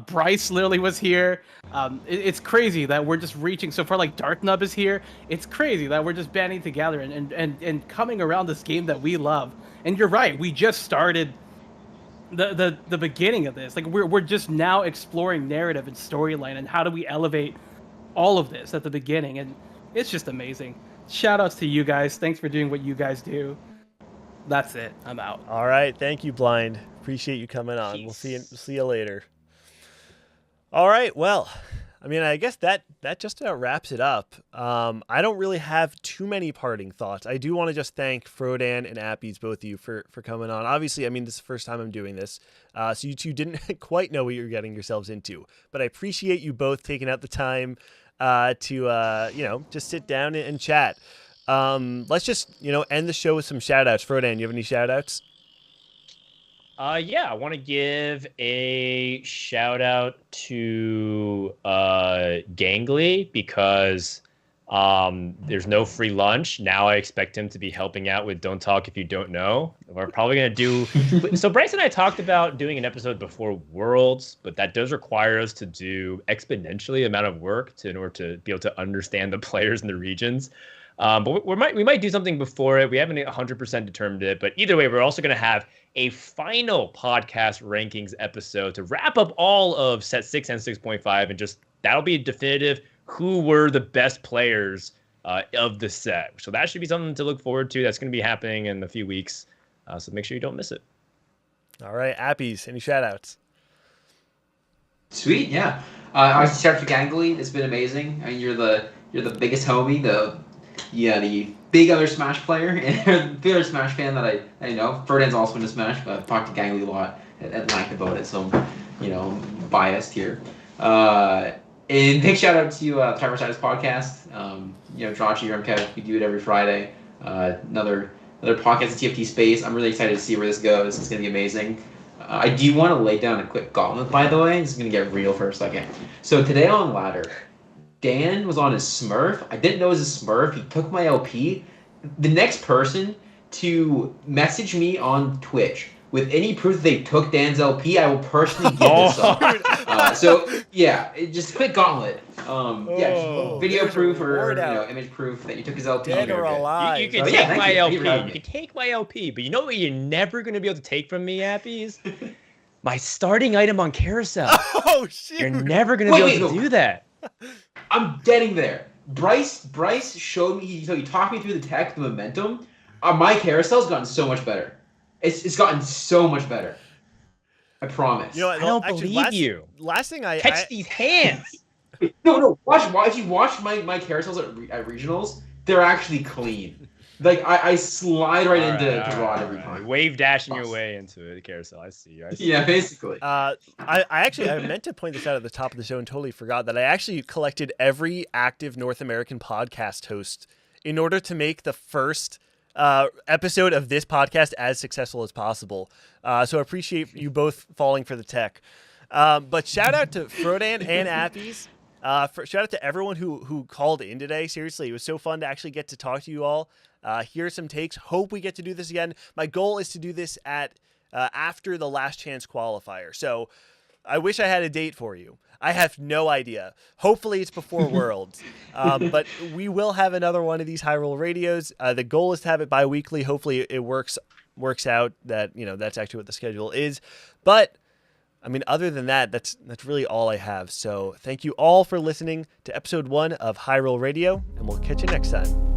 Bryce literally was here. It's crazy that we're just reaching so far. Like Dark Nub is here. It's crazy that we're just banding together and coming around this game that we love. And you're right, we just started the beginning of this. Like we're just now exploring narrative and storyline and how do we elevate all of this at the beginning, and it's just amazing. Shout outs to you guys. Thanks for doing what you guys do. That's it. I'm out. All right, thank you, Blind. Appreciate you coming on. Peace. We'll see you later. All right, well, I mean, I guess that just about wraps it up. I don't really have too many parting thoughts. I do want to just thank Frodan and Appies, both of you, for coming on. Obviously, I mean, this is the first time I'm doing this, so you two didn't quite know what you're getting yourselves into. But I appreciate you both taking out the time to just sit down and chat. Let's just end the show with some shout outs. Frodan, you have any shout outs? Yeah, I want to give a shout out to Gangly because there's no free lunch. Now I expect him to be helping out with Don't Talk If You Don't Know. We're probably going to do... So Bryce and I talked about doing an episode before Worlds, but that does require us to do exponentially amount of work in order to be able to understand the players in the regions. But we might do something before it. We haven't 100% determined it. But either way, we're also going to have a final podcast rankings episode to wrap up all of set 6 and 6.5. And just that'll be definitive who were the best players of the set. So that should be something to look forward to. That's going to be happening in a few weeks. So make sure you don't miss it. All right, Appies, any shout outs? Sweet, yeah. I was shout out to Gangly. It's been amazing. I mean, you're the biggest homie, the big other Smash player, and the other Smash fan that I know. Frodan's also into Smash, but I've talked to Gangly a lot at length about it, so I'm biased here. And big shout out to Traverse Sides Podcast. Josh and Kev, we do it every Friday. Another podcast in TFT space. I'm really excited to see where this goes. It's going to be amazing. I do want to lay down a quick gauntlet, by the way. This is going to get real for a second. So today on Ladder, Dan was on his Smurf. I didn't know it was a Smurf. He took my LP. The next person to message me on Twitch with any proof that they took Dan's LP, I will personally give this up. So yeah, just quick gauntlet. Just video proof or image proof that you took his LP. Dead or alive. You can take my LP. You can take my LP, but you know what you're never going to be able to take from me, Appies? My starting item on Carousel. Oh, shoot. You're never going to be able to do that. I'm getting there. Bryce showed me, he talked me through the tech, the momentum. My Carousel's gotten so much better. It's gotten so much better. I promise. I don't believe you. Last thing I catch these hands. No. Watch. If you watch my Carousels at regionals, they're actually clean. Like I slide right into Rod every time. Wave dashing your way into the carousel. I see you. Yeah, basically. I meant to point this out at the top of the show and totally forgot that I actually collected every active North American podcast host in order to make the first episode of this podcast as successful as possible. So I appreciate you both falling for the tech. But shout out to Frodan and Appies. Shout out to everyone who called in today. Seriously, it was so fun to actually get to talk to you all. Hear some takes. Hope we get to do this again. My goal is to do this at after the last chance qualifier. So I wish I had a date for you. I have no idea. Hopefully it's before Worlds. But we will have another one of these High Roll Radios. The goal is to have it bi-weekly. Hopefully it works out that, that's actually what the schedule is. But I mean, other than that, that's really all I have. So thank you all for listening to episode 1 of High Roll Radio, and we'll catch you next time.